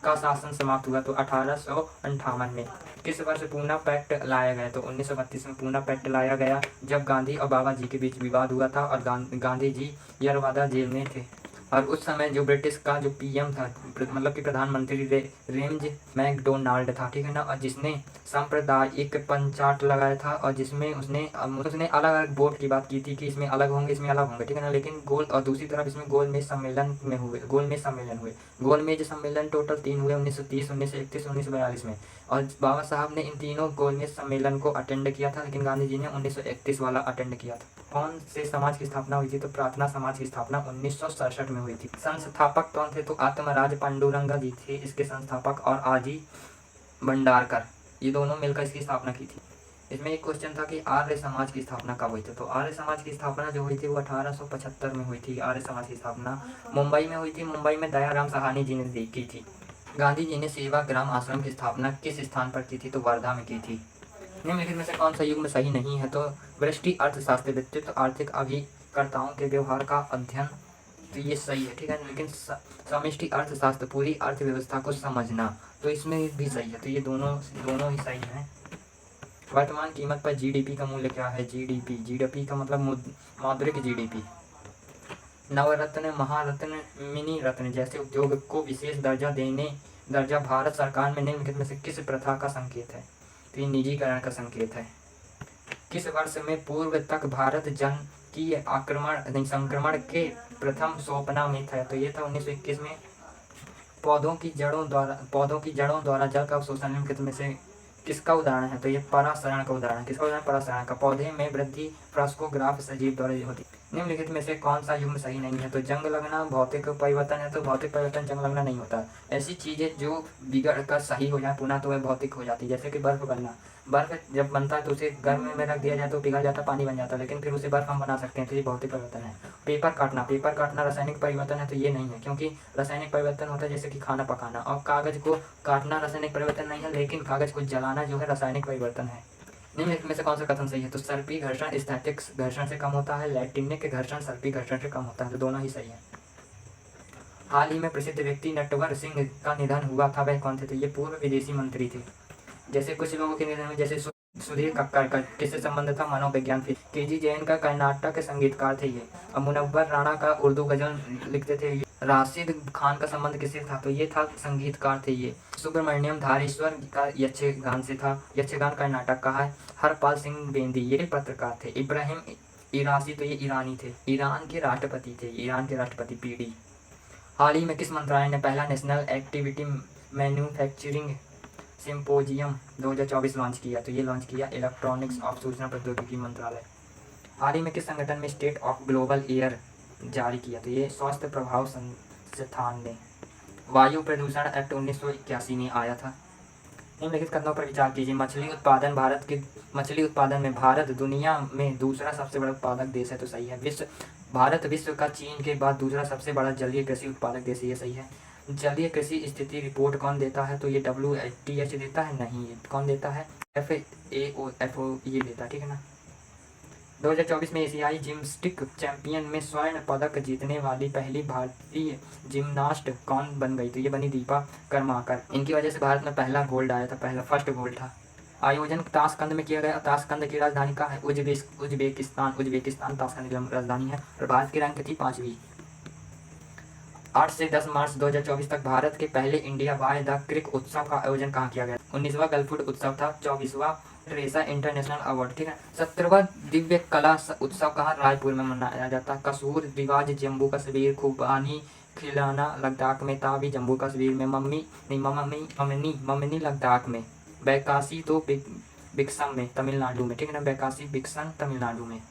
का शासन समाप्त हुआ? तो 1858 में। किस वर्ष पूना पैक्ट लाया गया? तो 1932 में पूना पैक्ट लाया गया, जब गांधी और बाबा जी के बीच विवाद हुआ था, और गांधी जी यरवादा जेल में थे। और उस समय जो ब्रिटिश का जो पीएम था, मतलब कि प्रधानमंत्री रेम्ज मैकडोनाल्ड था, ठीक है ना। और जिसने सांप्रदायिक पंचाट लगाया था, और जिसमें उसने अलग अलग वोट की बात की थी कि इसमें अलग होंगे, इसमें अलग होंगे, ठीक है ना। लेकिन और दूसरी तरफ इसमें गोलमेज सम्मेलन हुए। गोलमेज सम्मेलन टोटल 3 हुए, 1930, 1931, 1942 में। और बाबा साहब ने इन तीनों गोलमेज सम्मेलन को अटेंड किया था, लेकिन गांधी जी ने 1931 वाला अटेंड किया था। कौन से समाज की स्थापना हुई थी? तो प्रार्थना समाज की स्थापना 1967 में हुई थी। संस्थापक कौन थे? तो आत्मराज पांडुरंगा जी थे इसके संस्थापक, और आजी भंडारकर, ये दोनों मिलकर इसकी स्थापना की थी। इसमें एक क्वेश्चन था कि आर्य समाज की स्थापना कब हुई थी? तो आर्य समाज की स्थापना जो हुई थी वो 1875 में हुई थी। आर्य समाज की स्थापना मुंबई में हुई थी। मुंबई में दयाराम साहनी जी ने की थी। गांधी जी ने सेवाग्राम आश्रम की स्थापना किस स्थान पर की थी? तो वर्धा में की थी। निम्नलिखित में से कौन सा युग्म सही नहीं है? तो वृष्टि अर्थशास्त्र व्यक्तित्व आर्थिक अभिकर्ताओं के व्यवहार का अध्ययन, तो ये सही है, ठीक है। लेकिन समष्टि अर्थशास्त्र पूरी अर्थव्यवस्था को समझना, तो इसमें भी सही है। तो ये दोनों ही सही हैं। वर्तमान कीमत पर जीडीपी का मूल्य क्या है? जीडीपी का मतलब मौद्रिक जीडीपी। नवरत्न, महारत्न, मिनी रत्न जैसे उद्योग को विशेष दर्जा भारत सरकार में निम्नलिखित में से किस प्रथा का संकेत है? तो ये निजीकरण का संकेत है। किस वर्ष में पूर्व तक भारत जन की संक्रमण के प्रथम सोपना में था? तो ये था 1921 में। पौधों की जड़ों द्वारा जल का अवशोषण निम्नलिखित में से किसका उदाहरण है? तो ये परासरण का उदाहरण। किसका उदाहरण? परासरण का। पौधे में वृद्धि फ्रस्कोग्राफ सजीव द्वारा होती। निम्नलिखित में से कौन सा युग्म सही नहीं है? तो जंग लगना भौतिक परिवर्तन है, तो भौतिक परिवर्तन जंग लगना नहीं होता। ऐसी चीजें जो बिगड़ कर सही हो जाए पुनः, तो वह भौतिक हो जाती है। जैसे कि बर्फ बनना, बर्फ जब बनता है तो उसे गर्म में रख दिया जाए तो पिघल जाता, पानी बन जाता है, लेकिन फिर उसे बर्फ हम बना सकते हैं, तो ये भौतिक परिवर्तन है। पेपर काटना रासायनिक परिवर्तन है, तो ये नहीं है, क्योंकि रासायनिक परिवर्तन होता है जैसे कि खाना पकाना। और कागज को काटना रासायनिक परिवर्तन नहीं है, लेकिन कागज को जलाना जो है रासायनिक परिवर्तन है। निम्नलिखित में से कौन सा कथन सही है? तो सर्पी घर्षण स्थैतिक घर्षण से कम होता है, लैटिनिक घर्षण सर्पी घर्षण से कम होता है, तो दोनों ही सही है। हाल ही में प्रसिद्ध व्यक्ति नटवर सिंह का निधन हुआ था, वह कौन थे? तो ये पूर्व विदेशी मंत्री थे। जैसे कुछ लोगों के निधन में, जैसे सुधीर कक्कड़ का किससे संबंध था? मनोविज्ञान। फिर केजी जैन का कर्नाटक के संगीतकार थे ये। और मुनव्वर राणा का उर्दू गजल लिखते थे ये। राशिद खान का संबंध किससे था? तो ये था संगीतकार थे ये। सुब्रमण्यम धारेश्वर का यक्षगान से था, यक्षगान कर्नाटक का है। हरपाल सिंह बेंदी ये पत्रकार थे। इब्राहिम इरासी तो ये ईरानी थे, ईरान के राष्ट्रपति थे, ईरान के राष्ट्रपति पीडी। हाल ही में किस मंत्रालय ने पहला national activity manufacturing symposium 2024 launch किया? तो ये लॉन्च किया इलेक्ट्रॉनिक्स ऑफ सूचना प्रौद्योगिकी मंत्रालय। हाल ही में किस संगठन में स्टेट ऑफ ग्लोबल एयर जारी किया? तो ये स्वास्थ्य प्रभाव संस्थान ने। वायु प्रदूषण एक्ट 1981 में आया था। निम्नलिखित कथनों पर विचार कीजिए। मछली उत्पादन में भारत दुनिया में दूसरा सबसे बड़ा उत्पादक देश है, तो सही है। भारत विश्व का चीन के बाद दूसरा सबसे बड़ा जलीय कृषि उत्पादक देश, ये सही है। जलीय कृषि स्थिति रिपोर्ट कौन देता है? तो ये WTH देता है, नहीं कौन देता है? FAO ये देता है, ठीक है ना। 2024 में एशियाई जिम्नास्टिक चैंपियन में स्वर्ण पदक जीतने वाली पहली भारतीय जिम्नास्ट कौन बन गई? तो ये बनी दीपा करमाकर। इनकी वजह से भारत में पहला गोल्ड आया था, पहला फर्स्ट गोल्ड था। आयोजन ताशकंद में किया गया। ताशकंद की राजधानी कहाँ है? उज्बेकिस्तान ताशकंद की राजधानी है। और भारत की रैंक थी 5वीं। 8 से 10 मार्च 2024 तक भारत के पहले इंडिया बाय द क्रिक उत्सव का आयोजन कहाँ किया गया? 19वां गलफूड उत्सव था। 24वां टेरेसा इंटरनेशनल अवार्ड, ठीक है। 17वां दिव्य कला उत्सव कहाँ? रायपुर में मनाया जाता। कसूर रिवाज जम्मू कश्मीर, खुबानी खिलाना लद्दाख में, ताबी जम्मू कश्मीर में, ममनी लद्दाख में, बैकासी तो बिक्सम में तमिलनाडु में, ठीक है ना। बैकासी बिक्सम तमिलनाडु में।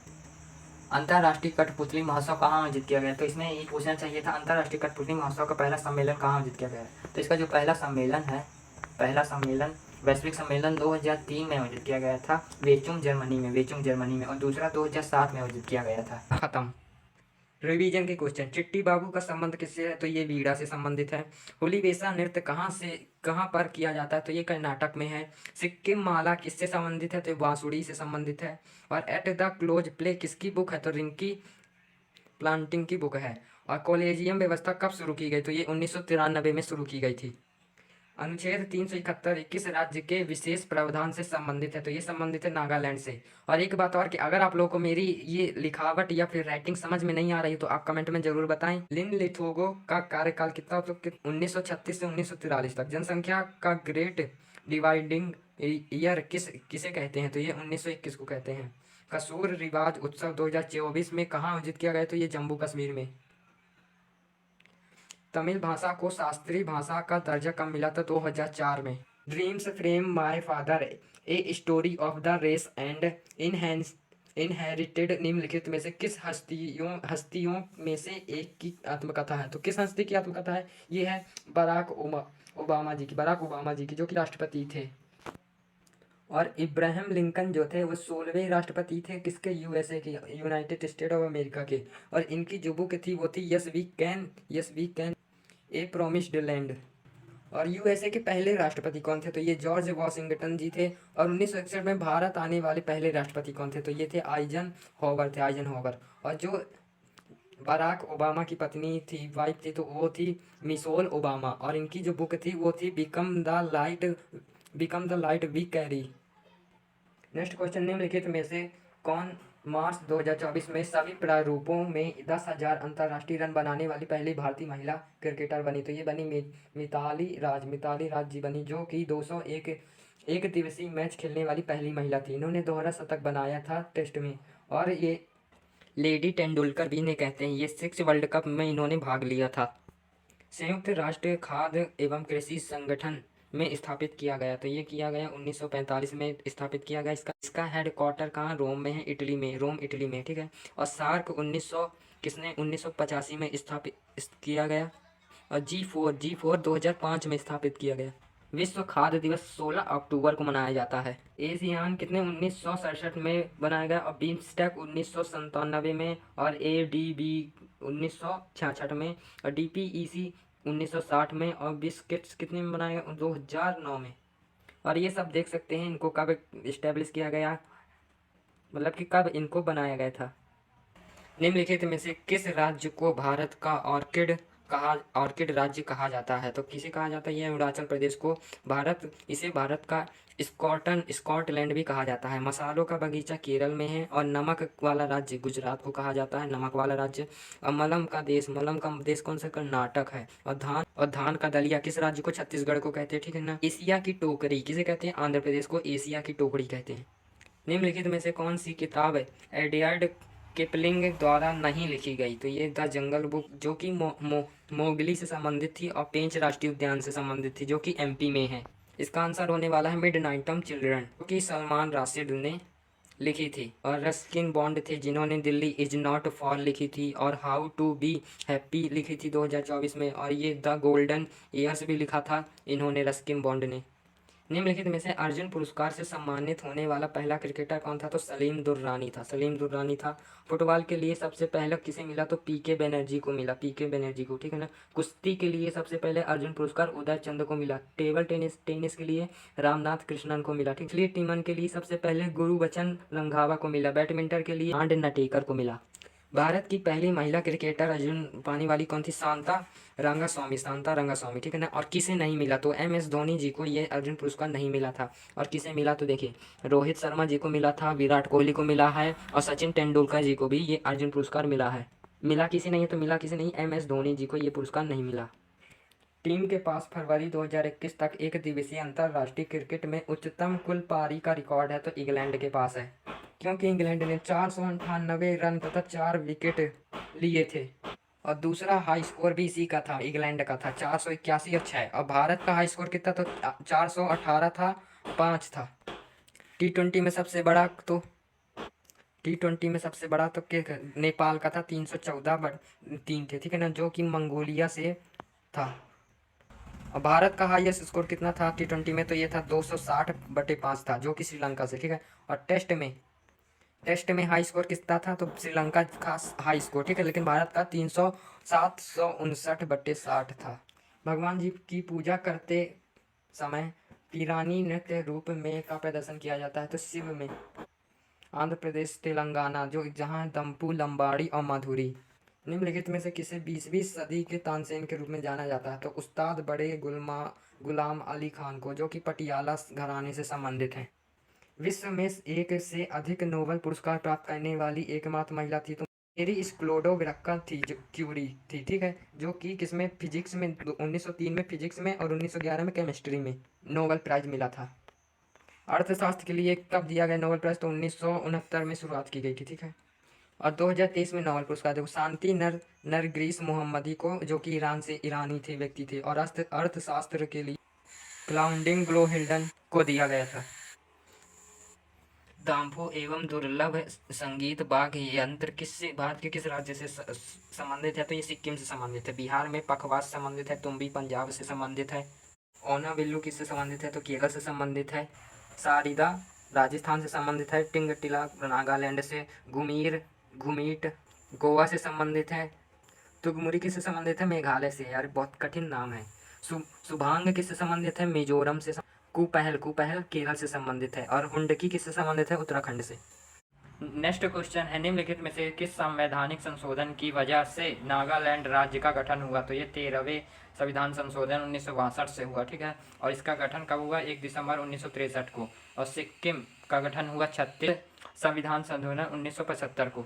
अंतर्राष्ट्रीय कठपुतली महोत्सव कहाँ आयोजित किया गया? तो इसमें ये पूछना चाहिए था, अंतर्राष्ट्रीय कठपुतली महोत्सव का पहला सम्मेलन कहाँ आयोजित किया गया? तो इसका जो पहला सम्मेलन वैश्विक सम्मेलन 2003 में आयोजित किया गया था, वेचुंग जर्मनी में। और दूसरा 2007 में आयोजित किया गया था। खत्म। रिवीजन के क्वेश्चन। चिट्टी बाबू का संबंध किससे है? तो ये बीड़ा से संबंधित है। हुली वेसा नृत्य कहाँ पर किया जाता है? तो ये कर्नाटक में है। सिक्किम माला किससे संबंधित है? तो बांसुड़ी से संबंधित है। और एट द क्लोज प्ले किसकी बुक है? तो रिंकी प्लांटिंग की बुक है। और कॉलेजियम व्यवस्था कब शुरू की गई? तो ये 1993 में शुरू की गई थी। अनुच्छेद 371 किस राज्य के विशेष प्रावधान से संबंधित है? तो ये संबंधित है नागालैंड से। और एक बात और कि अगर आप लोगों को मेरी ये लिखावट या फिर राइटिंग समझ में नहीं आ रही तो आप कमेंट में जरूर बताएं। लिन लिथोगो का कार्यकाल कितना? तो 1936 से 1943 तक। जनसंख्या का ग्रेट डिवाइडिंग ईयर किसे कहते हैं? तो ये 1921 को कहते हैं। कसूर रिवाज उत्सव 2024 में कहाँ आयोजित किया गया? तो ये जम्मू कश्मीर में। तमिल भाषा को शास्त्रीय भाषा का दर्जा कब मिला था? 2004 में। Dreams from my father a story of the race and inherited निम्नलिखित में से किस हस्तियों में से एक की आत्मकथा है? तो किस हस्ती की आत्मकथा है? ये है बराक ओबामा जी की, जो कि राष्ट्रपति थे। और इब्राहिम लिंकन जो थे वो 16वें राष्ट्रपति थे, किसके? USA के, यूनाइटेड स्टेट ऑफ अमेरिका के। और इनकी जो बुक थी वो थी yes we can a promised land. और USA के पहले राष्ट्रपति कौन थे? तो ये जॉर्ज वॉशिंगटन जी थे। और 1961 में भारत आने वाले पहले राष्ट्रपति कौन थे? तो ये थे आइजन होवर। और जो बराक ओबामा की पत्नी थी, वाइफ थी, तो वो थी मिशेल ओबामा। और इनकी जो बुक थी वो थी become the light we carry. Next question. निम्नलिखित में से कौन मार्च 2024 में सभी प्रारूपों में 10,000 अंतर्राष्ट्रीय रन बनाने वाली पहली भारतीय महिला क्रिकेटर बनी? तो ये बनी मिताली राज जी बनी, जो कि 201 एक दिवसीय मैच खेलने वाली पहली महिला थी। इन्होंने दोहरा शतक बनाया था टेस्ट में। और ये लेडी तेंदुलकर भी इन्हें कहते हैं। ये 6 वर्ल्ड कप में इन्होंने भाग लिया था। संयुक्त राष्ट्र खाद्य एवं कृषि संगठन में स्थापित किया गया। तो ये किया गया 1945 में स्थापित किया गया। इसका हेडक्वार्टर कहाँ? रोम में है, इटली में, ठीक है। और सार्क 1985 में स्थापित किया गया। और G4 2005 में स्थापित किया गया। विश्व खाद्य दिवस 16 अक्टूबर को मनाया जाता है। एशियान कितने? 1967 में बनाया गया। और बिम्स्टेक 1997 में। और ADB 1966 में। और DPEC 1960 में। और बिस्किट्स कितने में बनाया गया? 2009 में। और ये सब देख सकते हैं इनको कब इस्टेब्लिश किया गया, मतलब कि कब इनको बनाया गया था। निम्नलिखित में से किस राज्य को भारत का ऑर्किड राज्य कहा जाता है? तो किसे कहा जाता है? ये अरुणाचल प्रदेश को इसे भारत का स्कॉटलैंड भी कहा जाता है। मसालों का बगीचा केरल में है और नमक वाला राज्य गुजरात को कहा जाता है, नमक वाला राज्य। और मलम का देश कौन सा? कर्नाटक है। और धान का दलिया किस राज्य को? छत्तीसगढ़ को कहते हैं, ठीक है ना। एशिया की टोकरी किसे कहते हैं? आंध्र प्रदेश को एशिया की टोकरी कहते हैं। निम्नलिखित में से कौन सी किताब एडियार्ड किपलिंग द्वारा नहीं लिखी गई? तो ये द जंगल बुक, जो कि मोगली से संबंधित थी, और पेंच राष्ट्रीय उद्यान से संबंधित थी, जो कि एमपी में है। इसका आंसर होने वाला है मिडनाइटम चिल्ड्रन, जो कि सलमान राशिद ने लिखी थी। और रस्किन बॉन्ड थे जिन्होंने दिल्ली इज नॉट फॉर लिखी थी, और हाउ टू बी हैप्पी लिखी थी 2024 में। और ये द गोल्डन ईयर्स भी लिखा था इन्होंने, रस्किन बॉन्ड ने। निम्नलिखित में से अर्जुन पुरस्कार से सम्मानित होने वाला पहला क्रिकेटर कौन था? तो सलीम दुर्रानी था, सलीम दुर्रानी था। फुटबॉल के लिए सबसे पहले किसे मिला? तो पीके बनर्जी को मिला, पीके बनर्जी को, ठीक है ना। कुश्ती के लिए सबसे पहले अर्जुन पुरस्कार उदय चंद को मिला। टेबल टेनिस के लिए रामनाथ कृष्णन को मिला, ठीक। इसलिए टीमन के लिए सबसे पहले गुरुबचन रंधावा को मिला। बैडमिंटन के लिए आंड नटेकर को मिला। भारत की पहली महिला क्रिकेटर अर्जुन पाने वाली कौन थी? शांता रंगास्वामी, ठीक है ना। और किसे नहीं मिला? तो MS धोनी जी को ये अर्जुन पुरस्कार नहीं मिला था। और किसे मिला? तो देखिए, रोहित शर्मा जी को मिला था, विराट कोहली को मिला है, और सचिन तेंदुलकर जी को भी ये अर्जुन पुरस्कार मिला है। मिला किसी नहीं है? तो मिला किसी नहीं, MS धोनी जी को ये पुरस्कार नहीं मिला। टीम के पास फरवरी 2021 तक एक दिवसीय अंतर्राष्ट्रीय क्रिकेट में उच्चतम कुल पारी का रिकॉर्ड है, तो इंग्लैंड के पास है, क्योंकि इंग्लैंड ने 498 रन तथा 4 विकेट लिए थे। और दूसरा हाई स्कोर भी इसी का था, इंग्लैंड का था 481 और 6। और भारत का हाई स्कोर कितना? तो 418 था, 5 था। T20 में सबसे बड़ा तो नेपाल का था, 314 बट 3 थे, ठीक है ना, जो कि मंगोलिया से था। और भारत का हाईएस्ट स्कोर कितना था T20 में? तो ये था 260/5 था, जो कि श्रीलंका से, ठीक है। और टेस्ट में हाई स्कोर कितना था? तो श्रीलंका का हाई स्कोर, ठीक है, लेकिन भारत का 759/60 था। भगवान जी की पूजा करते समय पीरानी नृत्य रूप में का प्रदर्शन किया जाता है, तो शिव में। आंध्र प्रदेश, तेलंगाना, जहाँ दम्पू, लंबाड़ी और माधुरी। निम्नलिखित में से किसे 20वीं सदी के तानसेन के रूप में जाना जाता है? तो उस्ताद बड़े गुलाम अली खान को, जो कि पटियाला घराने से संबंधित हैं। विश्व में एक से अधिक नोबेल पुरस्कार प्राप्त करने वाली एकमात्र महिला थी, तो मेरी स्क्लोडोविक्रा थी, जो क्यूरी थी, ठीक है, जो कि किसमें? फिजिक्स में, 1903 में फिजिक्स में, और 1911 में केमिस्ट्री में नोबेल प्राइज मिला था। अर्थशास्त्र के लिए कब दिया गया नोबेल प्राइज? तो 1969 में शुरुआत की गई थी, ठीक है। और 2023 में नोबेल पुरस्कार देखो, शांति नरगिस मोहम्मदी को, जो कि ईरानी थे, व्यक्ति थे। और अर्थशास्त्र के लिए क्लाउडिन ग्लोहिल्डन को दिया गया था। दाम्पो एवं दुर्लभ संगीत वाद्य यंत्र भारत के किस राज्य से संबंधित है? तो ये सिक्किम से संबंधित है। बिहार में पखवाज संबंधित है, तुम्बी पंजाब से संबंधित है। ओना बिल्लू किससे संबंधित है? तो केरल से संबंधित है। सारिदा राजस्थान से संबंधित है। टिंगटिला नागालैंड से। घुमीट गोवा से संबंधित है। तुगमुरी किससे संबंधित है? मेघालय से। यार बहुत कठिन नाम है। सुभांग किससे संबंधित है? मिजोरम से। कुपहल केरल से संबंधित है। और हुंडकी किससे संबंधित है? उत्तराखंड से। नेक्स्ट क्वेश्चन है, निम्नलिखित में से किस संवैधानिक संशोधन की वजह से नागालैंड राज्य का गठन हुआ? तो ये 13वें संविधान संशोधन 1962 से हुआ, ठीक है। और इसका गठन कब हुआ? 1 दिसंबर 1963 को। और सिक्किम का गठन हुआ 36 संविधान संशोधन 1975 को।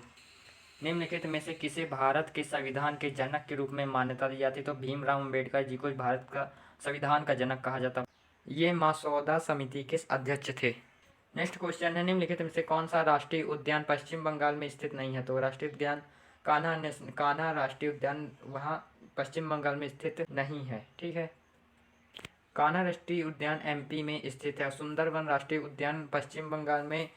निम्नलिखित में से किसे भारत के संविधान के जनक के रूप में मान्यता दी जाती? तो भीमराव अम्बेडकर जी को भारत का संविधान का जनक कहा जाता। ये मसौदा समिति के अध्यक्ष थे। नेक्स्ट क्वेश्चन है, निम्नलिखित में से कौन सा राष्ट्रीय उद्यान पश्चिम बंगाल में स्थित नहीं है? तो राष्ट्रीय उद्यान कान्हा राष्ट्रीय उद्यान वहाँ पश्चिम बंगाल में स्थित नहीं है, ठीक है। कान्हा राष्ट्रीय उद्यान MP में स्थित है। सुंदरवन राष्ट्रीय उद्यान पश्चिम बंगाल में।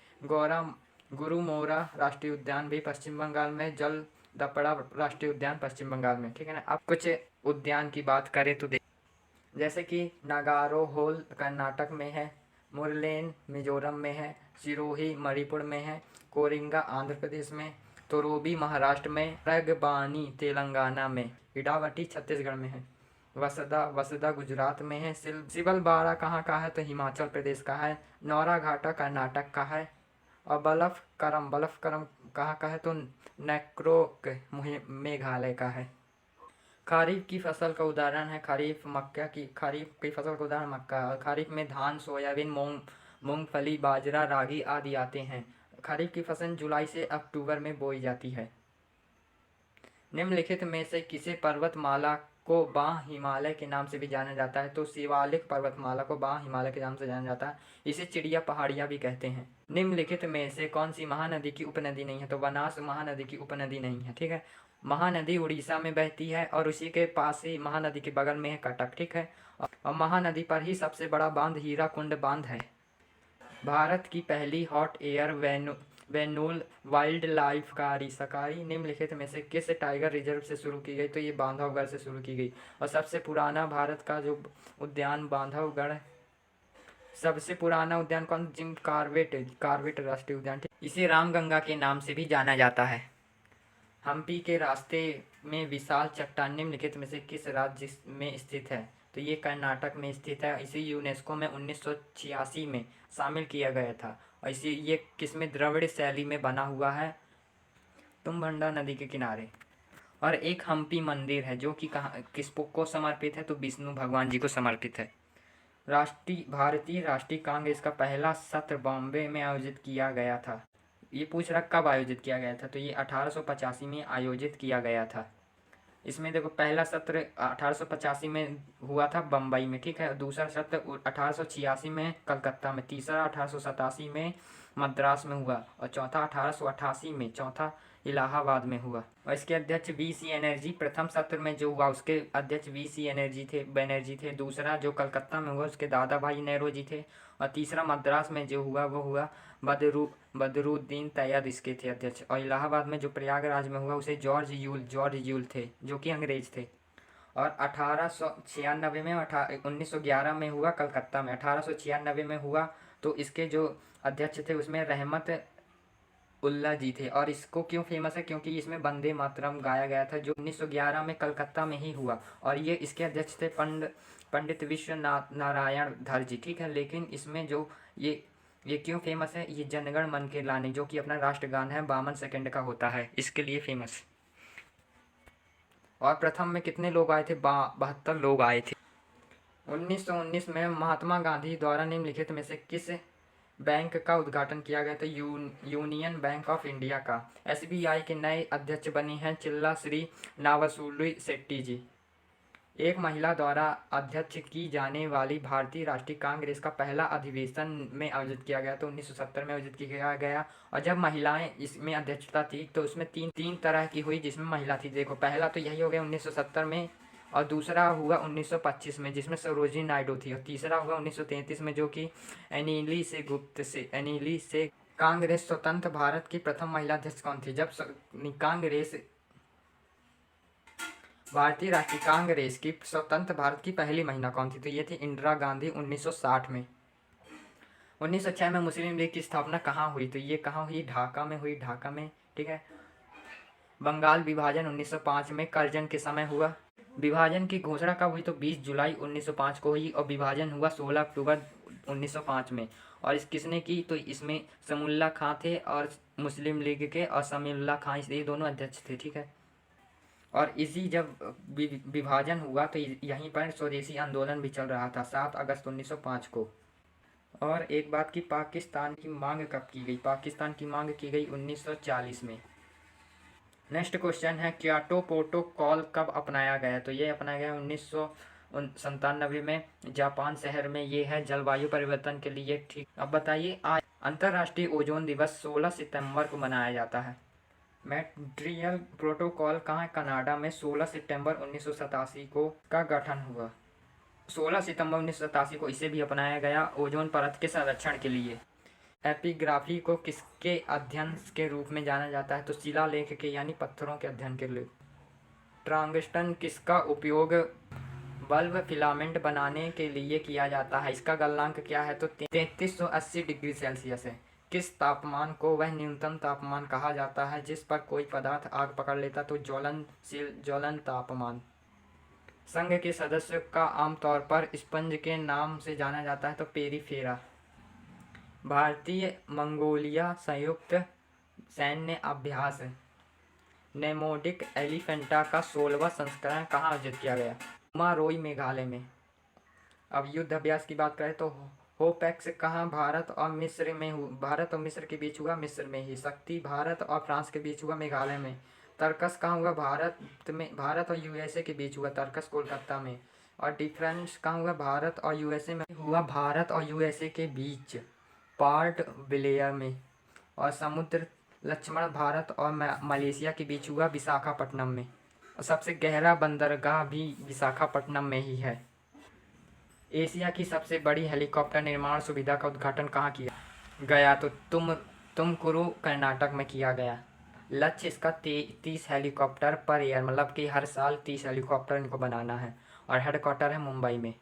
गुरुमोरा राष्ट्रीय उद्यान भी पश्चिम बंगाल में। जलदपड़ा राष्ट्रीय उद्यान पश्चिम बंगाल में, ठीक है ना। अब कुछ उद्यान की बात करें तो जैसे कि नागारोहोल कर्नाटक में है, मुरलेन मिजोरम में है, सिरोही मणिपुर में है, कोरिंगा आंध्र प्रदेश में, तोरोबी महाराष्ट्र में, रगबानी तेलंगाना में, इडावटी छत्तीसगढ़ में है। वसदा वसदा गुजरात में है। सिबलबारा कहाँ का है? तो हिमाचल प्रदेश का है। नौरा घाटा कर्नाटक का है। और बलफ करम कहाँ का है? तो नैक्रोक मेघालय का है। खरीफ की फसल का उदाहरण है खरीफ की फसल का उदाहरण मक्का है। खरीफ में धान, सोयाबीन, मूंगफली, बाजरा, रागी आदि आते हैं। खरीफ की फसल जुलाई से अक्टूबर में बोई जाती है। निम्नलिखित में से किसे पर्वतमाला को बांह हिमालय के नाम से भी जाना जाता है? तो शिवालिक पर्वतमाला को बांह हिमालय के नाम से जाना जाता है। इसे चिड़िया पहाड़ियाँ भी कहते हैं। निम्नलिखित में से कौन सी महानदी की उपनदी नहीं है? तो बनास महानदी की उपनदी नहीं है। ठीक है। महानदी उड़ीसा में बहती है और उसी के पास ही महानदी के बगल में है कटक। ठीक है। और महानदी पर ही सबसे बड़ा बांध हीराकुंड बांध है। भारत की पहली hot air venule wild life safari निम्नलिखित में से किस टाइगर रिजर्व से शुरू की गई? तो ये बांधवगढ़ से शुरू की गई। और सबसे पुराना भारत का जो उद्यान बांधवगढ़, सबसे पुराना उद्यान कौन? जिम कार्बेट राष्ट्रीय उद्यान। इसे रामगंगा के नाम से भी जाना जाता है। हम्पी के रास्ते में विशाल चट्टान निम्नलिखित में से किस राज्य में स्थित है? तो ये कर्नाटक में स्थित है। इसे यूनेस्को में 1986 में शामिल किया गया था। और इसे ये किसमें? द्रविड़ शैली में बना हुआ है, तुम्बंडा नदी के किनारे। और एक हम्पी मंदिर है जो कि कहाँ किसको समर्पित है? तो विष्णु भगवान जी को समर्पित है। भारतीय राष्ट्रीय कांग्रेस का पहला सत्र बॉम्बे में आयोजित किया गया था। ये पूछ रहा कब आयोजित किया गया था? तो ये 1885 में आयोजित किया गया था। इसमें देखो पहला सत्र 1885 में हुआ था बम्बई में। ठीक है। दूसरा सत्र 1886 में कलकत्ता में। तीसरा 1887 में मद्रास में हुआ। और चौथा 1888 में चौथा इलाहाबाद में हुआ। और इसके अध्यक्ष वी.सी. एनर्जी, प्रथम सत्र में जो हुआ उसके अध्यक्ष वी.सी. बनर्जी थे। दूसरा जो कलकत्ता में हुआ उसके दादा भाई नेहरू जी थे। और तीसरा मद्रास में जो हुआ वो हुआ बदरुद्दीन तैयब इसके थे अध्यक्ष। और इलाहाबाद में जो प्रयागराज में हुआ उसे जॉर्ज यूल थे जो कि अंग्रेज थे। और 1896 में 1911 में हुआ कलकत्ता में। 1896 में हुआ तो इसके जो अध्यक्ष थे उसमें रहमत उल्ला जी थे। और इसको क्यों फेमस है? क्योंकि इसमें वंदे मातरम गाया गया था जो 1911 में कलकत्ता में ही हुआ। और ये इसके अध्यक्ष थे पंडित विश्वनाथ नारायण धर जी। ठीक है। लेकिन इसमें जो ये क्यों फेमस है? ये जनगण मन के लाने जो कि अपना राष्ट्रगान है 52 सेकंड का होता है, इसके लिए फेमस। और प्रथम में कितने लोग आए थे? 72 लोग आए थे। 1919 में महात्मा गांधी द्वारा निम्नलिखित में से किस बैंक का उद्घाटन किया गया? तो यूनियन बैंक ऑफ इंडिया का। एसबीआई के नए अध्यक्ष बनी हैं चिल्ला श्री नावासुली शेट्टी जी। एक महिला द्वारा अध्यक्ष की जाने वाली भारतीय राष्ट्रीय कांग्रेस का पहला अधिवेशन में आयोजित किया गया तो 1970 में आयोजित किया गया। और जब महिलाएं इसमें अध्यक्षता थी तो उसमें तीन तरह की हुई जिसमें महिला थी। देखो पहला तो यही हो गया 1970 में। और दूसरा हुआ 1925 में जिसमें सरोजिनी नायडू थी। और तीसरा हुआ 1933 में जो कि एनीली से कांग्रेस स्वतंत्र भारत की प्रथम महिला अध्यक्ष कौन थी? जब कांग्रेस भारतीय राष्ट्रीय कांग्रेस की स्वतंत्र भारत की पहली महिला कौन थी? तो ये थी इंदिरा गांधी 1960 में। 1906 में मुस्लिम लीग की स्थापना कहाँ हुई? तो ये कहाँ हुई? ढाका में हुई। ढाका में। ठीक है। बंगाल विभाजन 1905 में करजन के समय हुआ। विभाजन की घोषणा कब हुई? तो 20 जुलाई 1905 को हुई। और विभाजन हुआ 16 अक्टूबर 1905 में। और किसने की? तो इसमें समीउल्लाह खां थे और मुस्लिम लीग के और समीउल्लाह खां ये दोनों अध्यक्ष थे। ठीक है। और इसी जब विभाजन हुआ तो यहीं पर स्वदेशी आंदोलन भी चल रहा था 7 अगस्त 1905 को। और एक बात की पाकिस्तान की मांग कब की गई? पाकिस्तान की मांग की गई 1940 में। नेक्स्ट क्वेश्चन है क्योटो प्रोटोकॉल कब अपनाया गया? तो ये अपनाया गया 1997 में जापान शहर में। ये है जलवायु परिवर्तन के लिए। ठीक। अब बताइए आज अंतर्राष्ट्रीय ओजोन दिवस 16 सितंबर को मनाया जाता है। मॉन्ट्रियल प्रोटोकॉल कहाँ? कनाडा में 16 सितंबर 1987 को का गठन हुआ। 16 सितंबर 1987 को इसे भी अपनाया गया ओजोन परत के संरक्षण के लिए। एपिग्राफी को किसके अध्ययन के रूप में जाना जाता है? तो शिलालेख के यानी पत्थरों के अध्ययन के लिए। टंगस्टन किसका उपयोग बल्ब फिलामेंट बनाने के लिए किया जाता है? इसका गलनांक क्या है? तो 3380 डिग्री सेल्सियस है। किस तापमान को वह न्यूनतम तापमान कहा जाता है जिस पर कोई पदार्थ आग पकड़ लेता? तो ज्वलन तापमान। संघ के सदस्यों का आमतौर पर स्पंज के नाम से जाना जाता है तो पेरिफेरा। भारतीय मंगोलिया संयुक्त सैन्य अभ्यास नेमोडिक एलिफेंटा का 16वां संस्करण कहाँ आयोजित किया गया? उमारोई मेघालय में। अब युद्ध अभ्यास की बात करें तो होपेक्स कहाँ भारत और मिस्र के बीच हुआ? मिस्र में ही। शक्ति भारत और फ्रांस के बीच हुआ? मेघालय में। तर्कस कहाँ हुआ? भारत और यूएसए के बीच हुआ तर्कस? कोलकाता में। और डिफरेंस कहाँ हुआ? भारत और यूएसए में हुआ? भारत और यूएसए के बीच पोर्ट ब्लेयर में। और समुद्र लक्ष्मण भारत और मलेशिया के बीच हुआ? विशाखापट्टनम में। और सबसे गहरा बंदरगाह भी विशाखापट्टनम में ही है। एशिया की सबसे बड़ी हेलीकॉप्टर निर्माण सुविधा का उद्घाटन कहाँ किया गया? तो तुमकुरू कर्नाटक में किया गया। लक्ष्य इसका 30 हेलीकॉप्टर पर ईयर, मतलब कि हर साल 30 हेलीकॉप्टर इनको बनाना है। और हेडक्वार्टर है मुंबई में।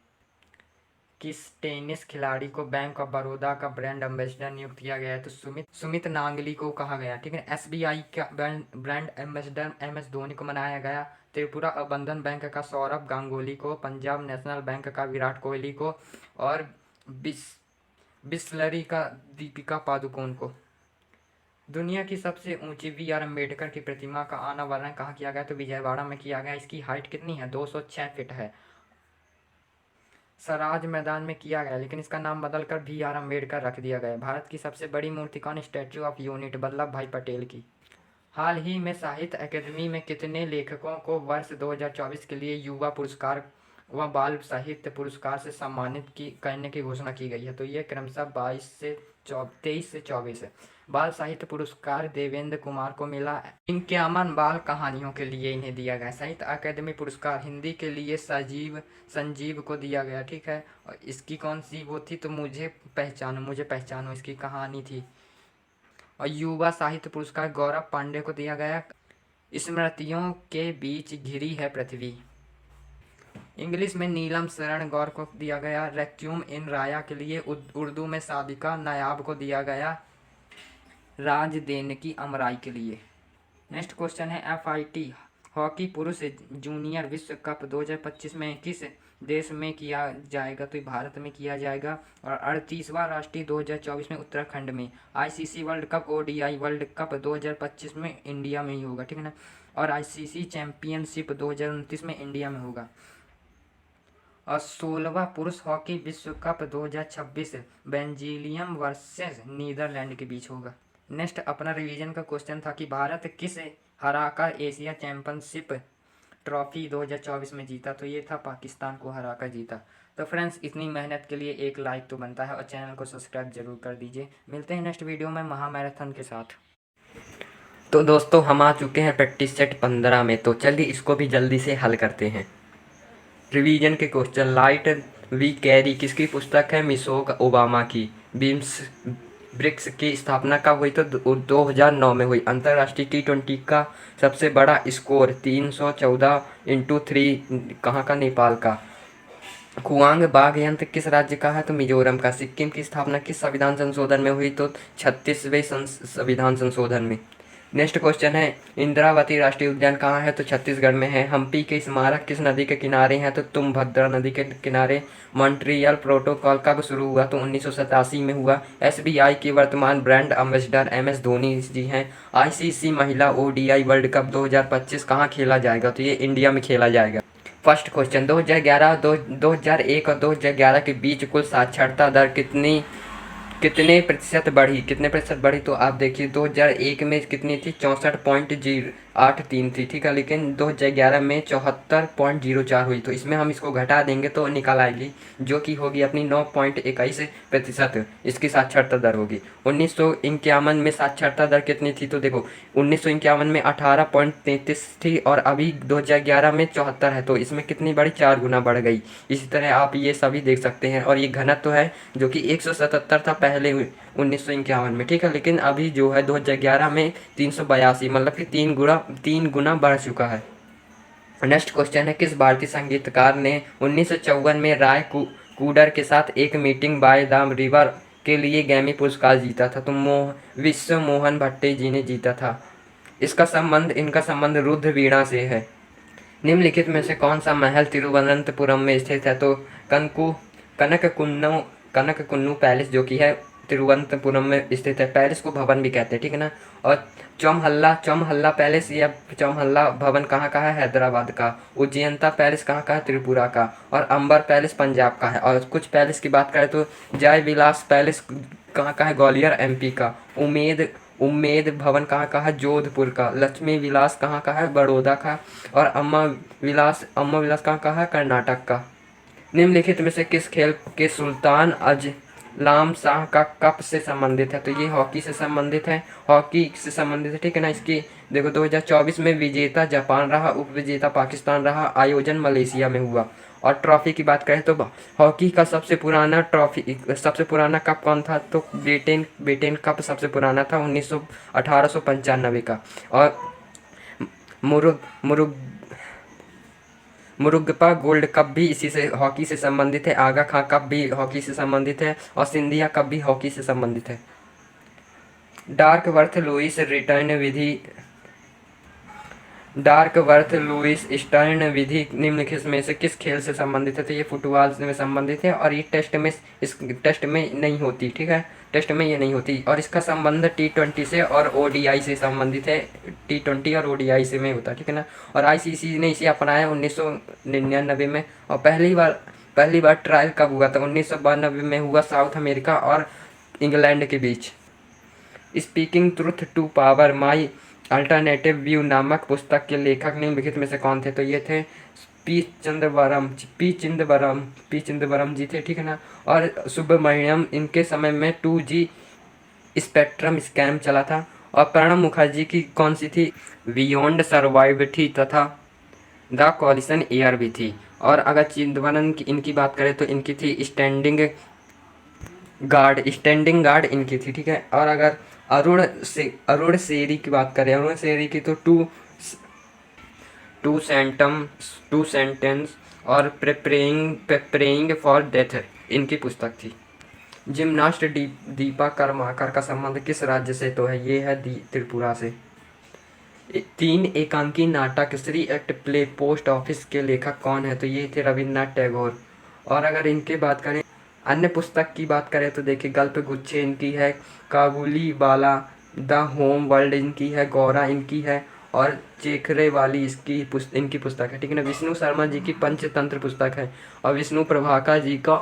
किस टेनिस खिलाड़ी को बैंक ऑफ बड़ौदा का ब्रांड एम्बेसडर नियुक्त किया गया है? तो सुमित नांगली को कहा गया। ठीक है। एसबीआई का ब्रांड एम्बेसडर एमएस धोनी को बनाया गया। त्रिपुरा और बंधन बैंक का सौरभ गांगुली को, पंजाब नेशनल बैंक का विराट कोहली को, और बिस्लरी का दीपिका पादुकोण को। दुनिया की सबसे ऊंची बी आर अम्बेडकर की प्रतिमा का अनावरण कहाँ किया गया? तो विजयवाड़ा में किया गया। इसकी हाइट कितनी है? 206 फीट है। सराज मैदान में किया गया, लेकिन इसका नाम बदलकर बी आर अम्बेडकर रख दिया गया। भारत की सबसे बड़ी मूर्ति कौन? स्टैच्यू ऑफ यूनिटी वल्लभ भाई पटेल की। हाल ही में साहित्य अकादमी में कितने लेखकों को वर्ष 2024 के लिए युवा पुरस्कार व बाल साहित्य पुरस्कार से सम्मानित करने की घोषणा की गई है? तो ये क्रमशः 23 से 24 है। बाल साहित्य पुरस्कार देवेंद्र कुमार को मिला। 51 बाल कहानियों के लिए इन्हें दिया गया। साहित्य अकादमी पुरस्कार हिंदी के लिए संजीव को दिया गया। ठीक है। और इसकी कौन सी वो थी? तो मुझे पहचानो इसकी कहानी थी। और युवा साहित्य पुरस्कार गौरव पांडे को दिया गया। स्मृतियों के बीच घिरी है पृथ्वी। इंग्लिश में नीलम शरण गौर को दिया गया। रेक्यूम इन राया के लिए। उर्दू में सादिका नायाब को दिया गया राज देने की अमराई के लिए। नेक्स्ट क्वेश्चन है FIT हॉकी पुरुष जूनियर विश्व कप 2025 में किस देश में किया जाएगा? तो भारत में किया जाएगा। और 38वां राष्ट्रीय 2024 में उत्तराखंड में। ICC world cup ODI world cup 2025 में इंडिया में ही होगा। ठीक है ना। और ICC चैंपियनशिप 2029 में इंडिया में होगा। और 16वां पुरुष हॉकी विश्व कप 2026 बेल्जियम वर्सेस नीदरलैंड के बीच होगा। नेक्स्ट अपना रिवीजन का क्वेश्चन था कि भारत किसे हराकर एशिया चैंपियनशिप ट्रॉफी 2024 में जीता? तो ये था पाकिस्तान को हराकर जीता। तो फ्रेंड्स, इतनी मेहनत के लिए एक लाइक तो बनता है और चैनल को सब्सक्राइब जरूर कर दीजिए। मिलते हैं नेक्स्ट वीडियो में महामैराथन के साथ। तो दोस्तों, हम आ चुके हैं प्रैक्टिस सेट 15 में। तो चलिए इसको भी जल्दी से हल करते हैं। रिवीजन के क्वेश्चन। लाइट वी कैरी किसकी पुस्तक है? मिशेल ओबामा की। ब्रिक्स की स्थापना कब हुई? तो 2009 में हुई। अंतर्राष्ट्रीय T20 का सबसे बड़ा स्कोर 314/3 कहाँ का? नेपाल का। कुआंग बाघ यंत्र किस राज्य का है? तो मिजोरम का। सिक्किम की स्थापना किस संविधान संशोधन में हुई? तो 36वें संविधान संशोधन में। नेक्स्ट क्वेश्चन है इंद्रावती राष्ट्रीय उद्यान कहाँ है? तो छत्तीसगढ़ में है। हम्पी के स्मारक किस नदी के किनारे हैं? तो तुंगभद्रा नदी के किनारे। मॉन्ट्रियल प्रोटोकॉल कब शुरू हुआ? तो 1987 में हुआ। SBI की वर्तमान ब्रांड एम्बेसडर MS धोनी जी हैं। ICC महिला ODI वर्ल्ड कप 2025 कहाँ खेला जाएगा? तो ये इंडिया में खेला जाएगा। फर्स्ट क्वेश्चन 2001 और 2011 के बीच कुल साक्षरता दर कितने प्रतिशत बढ़ी? तो आप देखिए 2001 में कितनी थी? 64.83 थी। ठीक है। लेकिन 2011 में 74.04 हुई। तो इसमें हम इसको घटा देंगे तो निकल आएगी, जो कि होगी अपनी 9.21%। इसकी साक्षरता दर होगी। 1951 में साक्षरता दर कितनी थी? तो देखो 1951 में 18.33 थी और अभी 2011 में 74 है। तो इसमें कितनी बढ़ी? 4 गुना बढ़ गई। इसी तरह आप ये सभी देख सकते हैं। और ये घनत्व है जो कि 177 था पहले 1951 में। ठीक है। लेकिन अभी जो है 2011 में 382, मतलब कि 3 गुना बढ़ चुका है। नेक्स्ट क्वेश्चन है किस भारतीय संगीतकार ने 1954 में राय कूडर के साथ एक मीटिंग बाय द रिवर के लिए ग्रैमी पुरस्कार जीता था? तो विश्व मोहन भट्टी जी ने जीता था। इनका संबंध रुद्र वीणा से है। निम्नलिखित में से कौन सा महल तिरुवनंतपुरम में स्थित है? तो कनकु कनककुन्नू कनककुन्नू पैलेस जो कि है तिरुवनंतपुरम में स्थित है। पैलेस को भवन भी कहते हैं, ठीक है ना। और चौमहल्ला पैलेस या चौमहल्ला भवन कहाँ का है? हैदराबाद का। उज्जैनता पैलेस कहाँ का है? त्रिपुरा का। और अंबर पैलेस पंजाब का है। और कुछ पैलेस की बात करें तो जय विलास पैलेस कहाँ का है? ग्वालियर एमपी का। उम्मेद भवन कहाँ का है? जोधपुर का। लक्ष्मी विलास कहाँ का है? बड़ौदा का। और अम्मा विलास कहाँ का है? कर्नाटक का। निम्नलिखित में से किस खेल के सुल्तान अजलाम शाह का कप से संबंधित है? तो ये हॉकी से संबंधित है, हॉकी से संबंधित है, ठीक है ना। इसकी देखो 2024 में विजेता जापान रहा, उप विजेता पाकिस्तान रहा, आयोजन मलेशिया में हुआ। और ट्रॉफी की बात करें तो हॉकी का सबसे पुराना कप कौन था? तो बेटेन कप सबसे पुराना था 1895 का। और मुरुग मुरुग मुरुगपा गोल्ड कप भी इसी से हॉकी से संबंधित है। आगा खां कप भी हॉकी से संबंधित है। और सिंधिया कप भी हॉकी से संबंधित है। डार्कवर्थ लुईस स्टर्न विधि निम्नलिखित में से किस खेल से संबंधित है? तो ये फुटबॉल में संबंधित है। और ये टेस्ट में नहीं होती, ठीक है। टेस्ट में ये नहीं होती। और इसका संबंध T20 से और ODI से संबंधित है। T20 और ODI से में होता है, ठीक है ना। और ICC ने इसे अपनाया 1999 में। और पहली बार ट्रायल कब हुआ था? 1992 में हुआ, साउथ अमेरिका और इंग्लैंड के बीच। Speaking truth to power my alternative view नामक पुस्तक के लेखक निम्नलिखित में से कौन थे? तो ये थे पी चिदम्बरम जी थे, ठीक है ना। और सुब्रमण्यम, इनके समय में 2G स्पेक्ट्रम स्कैम चला था। और प्रणब मुखर्जी की कौन सी थी? बियॉन्ड सर्वाइव थी, तथा द कॉलिशन एयर भी थी। और अगर चिदम्बरम की इनकी बात करें तो इनकी थी स्टैंडिंग गार्ड इनकी थी, ठीक है। और अगर अरुण सेरी की बात करें, अरुण सेरी की तो टू सेंटेंस और प्रेप्रेइंग फॉर डेथ इनकी पुस्तक थी। जिमनास्ट दीपा कर्माकर का संबंध किस राज्य से? तो है ये है त्रिपुरा से। 3 एकांकी नाटक Shri act play post office के लेखक कौन है? तो ये थे रविन्द्रनाथ टैगोर। और अगर इनके बात करें, अन्य पुस्तक की बात करें तो देखिए गल्प गुच्छे इनकी है, काबुली वाला, द होम वर्ल्ड इनकी है, गौरा इनकी है। और चेखरे वाली इनकी पुस्तक है, ठीक है ना। विष्णु शर्मा जी की पंचतंत्र पुस्तक है। और विष्णु प्रभाकर जी का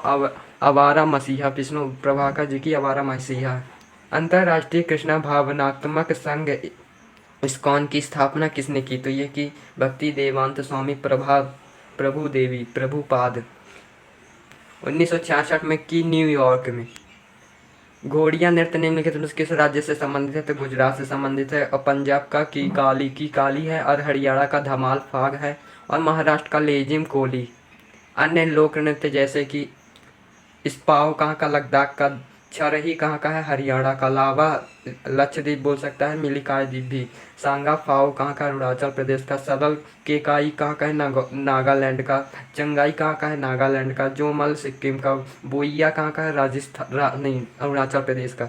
आवारा मसीहा है। अंतर्राष्ट्रीय कृष्णा भावनात्मक संघ इस्कॉन की स्थापना किसने की? तो ये की भक्ति देवांत स्वामी प्रभुपाद 1966 में की, न्यूयॉर्क में। घोड़िया नृत्य निम्नलिखित में किस राज्य से संबंधित है? तो गुजरात से संबंधित है। और पंजाब का की काली है। और हरियाणा का धमाल फाग है। और महाराष्ट्र का लेजिम कोली। अन्य लोक नृत्य जैसे कि इस्पाव कहाँ का? लद्दाख का। छरही कहाँ का है? हरियाणा का। लावा लक्षद्वीप बोल सकता है, मिलिकाय द्वीप भी। सांगा फाओ कहाँ का? अरुणाचल प्रदेश का। सदल केकाई कहाँ का है? नागालैंड का। चंगाई कहाँ का है? नागालैंड का। जोमल सिक्किम का। बोइया कहाँ का है? नहीं, अरुणाचल प्रदेश का।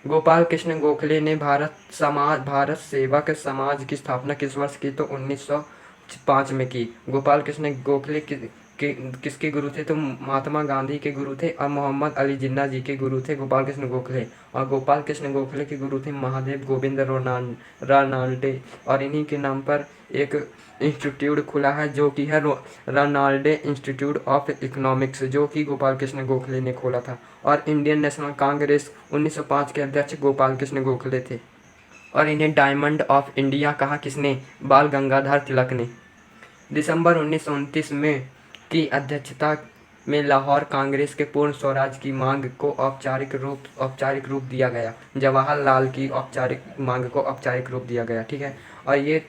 गोपाल कृष्ण गोखले ने भारत सेवक समाज की स्थापना किस वर्ष की? तो 1905 में की। गोपाल कृष्ण गोखले किसके गुरु थे? तो महात्मा गांधी के गुरु थे। और मोहम्मद अली जिन्ना जी के गुरु थे गोपाल कृष्ण गोखले। और गोपाल कृष्ण गोखले के गुरु थे महादेव गोविंद रानाल्डे। और इन्हीं के नाम पर एक इंस्टीट्यूट खुला है जो कि है रानाल्डे इंस्टीट्यूट ऑफ इकोनॉमिक्स, जो कि गोपाल कृष्ण गोखले ने खोला था। और इंडियन नेशनल कांग्रेस 1905 के अध्यक्ष गोपाल कृष्ण गोखले थे। और इन्हें डायमंड ऑफ इंडिया कहा किसने? बाल गंगाधर तिलक ने। दिसंबर 1929 में की अध्यक्षता में लाहौर कांग्रेस के पूर्ण स्वराज की मांग को औपचारिक रूप दिया गया। जवाहरलाल की मांग को औपचारिक रूप दिया गया, ठीक है। और ये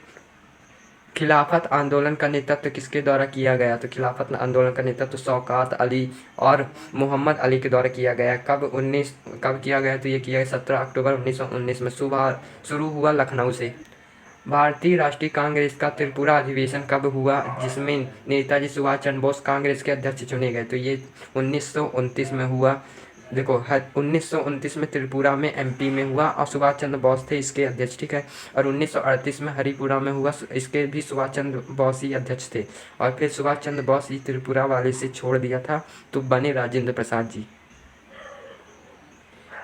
खिलाफत आंदोलन का नेतृत्व किसके द्वारा किया गया? तो खिलाफत आंदोलन का नेतृत्व शौकत अली और मोहम्मद अली के द्वारा किया गया। कब किया गया? तो ये किया गया 17 अक्टूबर 1919 में। शुरू हुआ लखनऊ से। भारतीय राष्ट्रीय कांग्रेस का त्रिपुरा अधिवेशन कब हुआ, जिसमें नेताजी सुभाष चंद्र बोस कांग्रेस के अध्यक्ष चुने गए? तो ये 1929 में हुआ। देखो 1929 में त्रिपुरा में एमपी में हुआ और सुभाष चंद्र बोस थे इसके अध्यक्ष, ठीक है। और 1938 में हरिपुरा में हुआ, इसके भी सुभाष चंद्र बोस ही अध्यक्ष थे। और फिर सुभाष चंद्र बोस ही त्रिपुरा वाले से छोड़ दिया था तो बने राजेंद्र प्रसाद जी।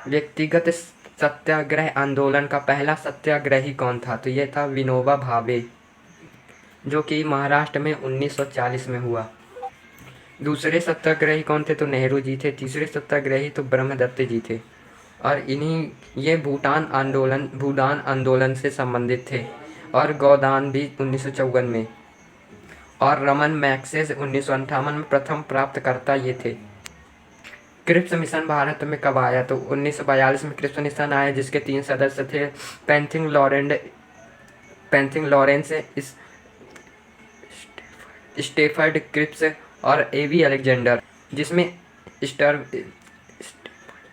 व्यक्तिगत सत्याग्रह आंदोलन का पहला सत्याग्रही कौन था? तो ये था विनोबा भावे, जो कि महाराष्ट्र में 1940 में हुआ। दूसरे सत्याग्रही कौन थे? तो नेहरू जी थे। तीसरे सत्याग्रही तो ब्रह्मदत्त जी थे। और ये भूदान आंदोलन से संबंधित थे। और गोदान भी 1954 में। और रमन मैग्सेस 1958 में प्रथम प्राप्तकर्ता ये थे। क्रिप्स मिशन भारत में कब आया? तो 1942 में क्रिप्स मिशन आया, जिसके 3 सदस्य थे, पैंथिंग लॉरेंस, स्टेफर्ड क्रिप्स और एवी अलेक्जेंडर, जिसमें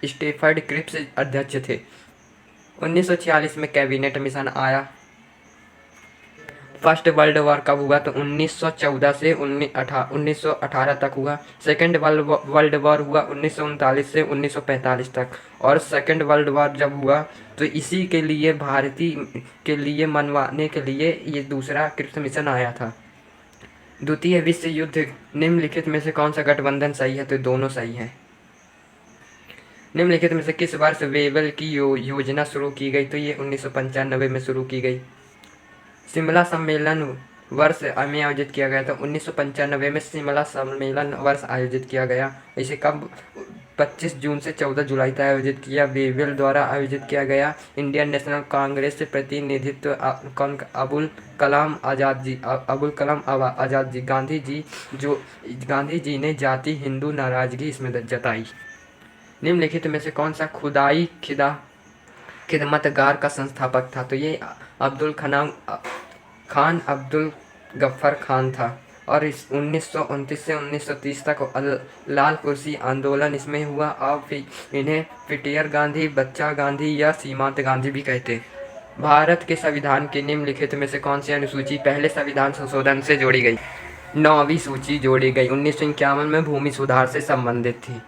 स्टेफर्ड क्रिप्स अध्यक्ष थे। 1946 में कैबिनेट मिशन आया। फर्स्ट वर्ल्ड वॉर कब हुआ? तो 1914 से 1918 तक हुआ। सेकेंड वर्ल्ड वॉर हुआ 1939 से 1945 तक। और सेकेंड वर्ल्ड वॉर जब हुआ तो इसी के लिए भारतीय के लिए मनवाने के लिए ये दूसरा क्रिप्स मिशन आया था। द्वितीय विश्व युद्ध, निम्नलिखित में से कौन सा गठबंधन सही है? तो दोनों सही हैं। निम्नलिखित में से किस वर्ष वेबल की योजना शुरू की गई? तो ये 1995 में शुरू की गई। शिमला सम्मेलन वर्ष में आयोजित किया गया था। 1995 में शिमला सम्मेलन वर्ष आयोजित किया गया। इसे कब? 25 जून से 14 जुलाई तक आयोजित किया। वेबल द्वारा आयोजित किया गया। इंडियन नेशनल कांग्रेस से प्रतिनिधित्व अबुल कलाम आज़ाद जी, गांधी जी ने जाति हिंदू नाराजगी इसमें जताई। निम्नलिखित में से कौन सा खुदाई खिदमतगार का संस्थापक था? तो ये खान अब्दुल गफ्फार खान था। और इस 1929 से 1930 तक लाल कुर्सी आंदोलन इसमें हुआ। और फिर इन्हें फिटियर गांधी, बच्चा गांधी या सीमांत गांधी भी कहते। भारत के संविधान के निम्नलिखित में से कौन सी अनुसूची पहले संविधान संशोधन से जोड़ी गई? 9वीं सूची जोड़ी गई। 1951 में भूमि सुधार से संबंधित थी।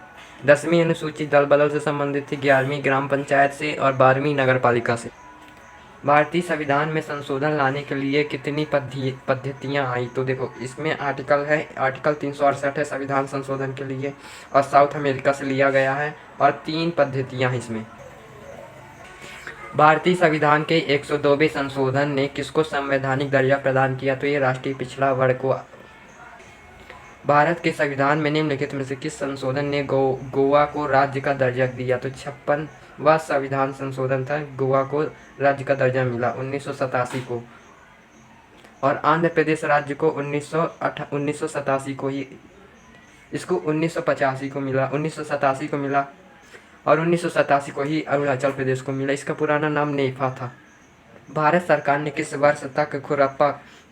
10वीं अनुसूची दल बदल से संबंधित थी। 11वीं ग्राम पंचायत से और 12वीं नगर पालिका से। भारतीय संविधान में संशोधन लाने के लिए कितनी पद्धतियाँ आई? तो देखो इसमें आर्टिकल 368 है संविधान संशोधन के लिए, और साउथ अमेरिका से लिया गया है। और 3 पद्धतियाँ हैं इसमें। भारतीय संविधान के 102वें संशोधन ने किसको संवैधानिक दर्जा प्रदान किया? तो ये राष्ट्रीय पिछड़ा वर्ग को। भारत के संविधान में निम्नलिखित में से किस संशोधन ने गोवा को राज्य का दर्जा दिया? तो 56वां संविधान संशोधन था, गोवा को राज्य का दर्जा मिला 1987 को। और आंध्र प्रदेश राज्य को 1987 को ही, इसको 1985 को मिला, 1987 को मिला। और 1987 को ही अरुणाचल प्रदेश को मिला। इसका पुराना नाम नेफा था। भारत सरकार ने किस वर्ष तक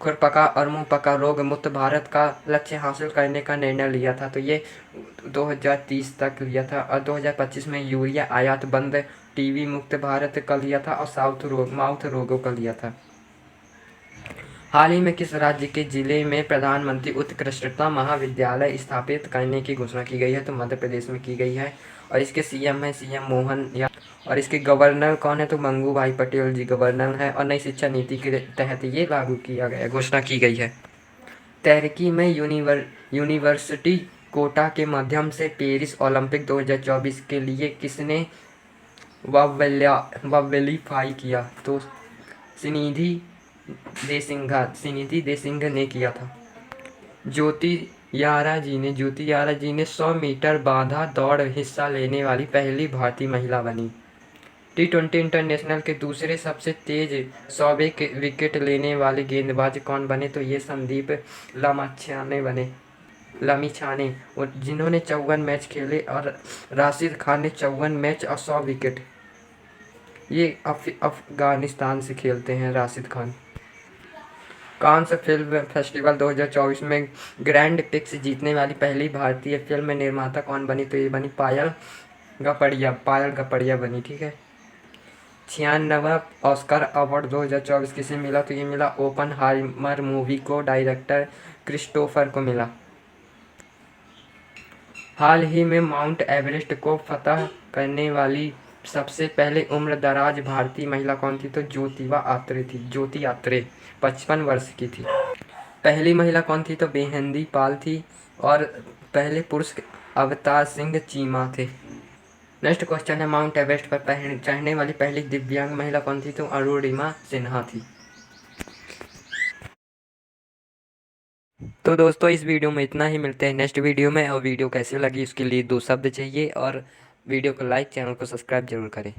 खुरपका और मुंहपका रोग मुक्त भारत का लक्ष्य हासिल करने का निर्णय लिया था? तो ये 2030 तक लिया था। और 2025 में यूरिया आयात बंद, टीबी मुक्त भारत का लिया था। और माउथ रोगों का लिया था। हाल ही में किस राज्य के जिले में प्रधानमंत्री उत्कृष्टता महाविद्यालय स्थापित करने की घोषणा की गई है? तो मध्य प्रदेश में की गई है। और इसके सीएम है सीएम मोहन यादव। और इसके गवर्नर कौन है? तो मंगू भाई पटेल जी गवर्नर है। और नई शिक्षा नीति के तहत ये लागू किया गया, घोषणा की गई है। तैराकी में यूनिवर्सिटी कोटा के माध्यम से पेरिस ओलंपिक 2024 के लिए किसने क्वालिफाई किया? तो सिनिधि देसिंघा ने किया था। ज्योति यारा जी ने 100 मीटर बाधा दौड़ हिस्सा लेने वाली पहली भारतीय महिला बनी। T20 इंटरनेशनल के दूसरे सबसे तेज 100वें विकेट लेने वाले गेंदबाज कौन बने? तो ये संदीप लमिछाने, जिन्होंने 54 मैच खेले। और राशिद खान ने 54 मैच और 100 विकेट। ये अफगानिस्तान से खेलते हैं Rashid Khan. Cannes film festival 2024 में ग्रैंड प्रिक्स जीतने वाली पहली भारतीय फिल्म निर्माता कौन बनी? तो ये बनी पायल गपड़िया बनी, ठीक है। 96वां ऑस्कर अवार्ड 2024 किसे मिला? तो ये मिला ओपनहाइमर मूवी को डायरेक्टर क्रिस्टोफर को मिला। हाल ही में माउंट एवरेस्ट को फतह करने वाली सबसे पहले उम्रदराज भारतीय महिला कौन थी? तो ज्योतिबा आत्रे थी। ज्योति आत्रे 55 वर्ष की थी। पहली महिला कौन थी? तो बेहेंदी पाल थी। और पहले पुरुष अवतार सिंह चीमा थे। नेक्स्ट क्वेश्चन है, माउंट एवरेस्ट पर चढ़ने वाली पहली दिव्यांग महिला कौन थी? तो अरुणिमा सिन्हा थी। तो दोस्तों इस वीडियो में इतना ही, मिलते हैं नेक्स्ट वीडियो में। और वीडियो कैसी लगी उसके लिए 2 शब्द चाहिए, और वीडियो को लाइक, चैनल को सब्सक्राइब जरूर करें।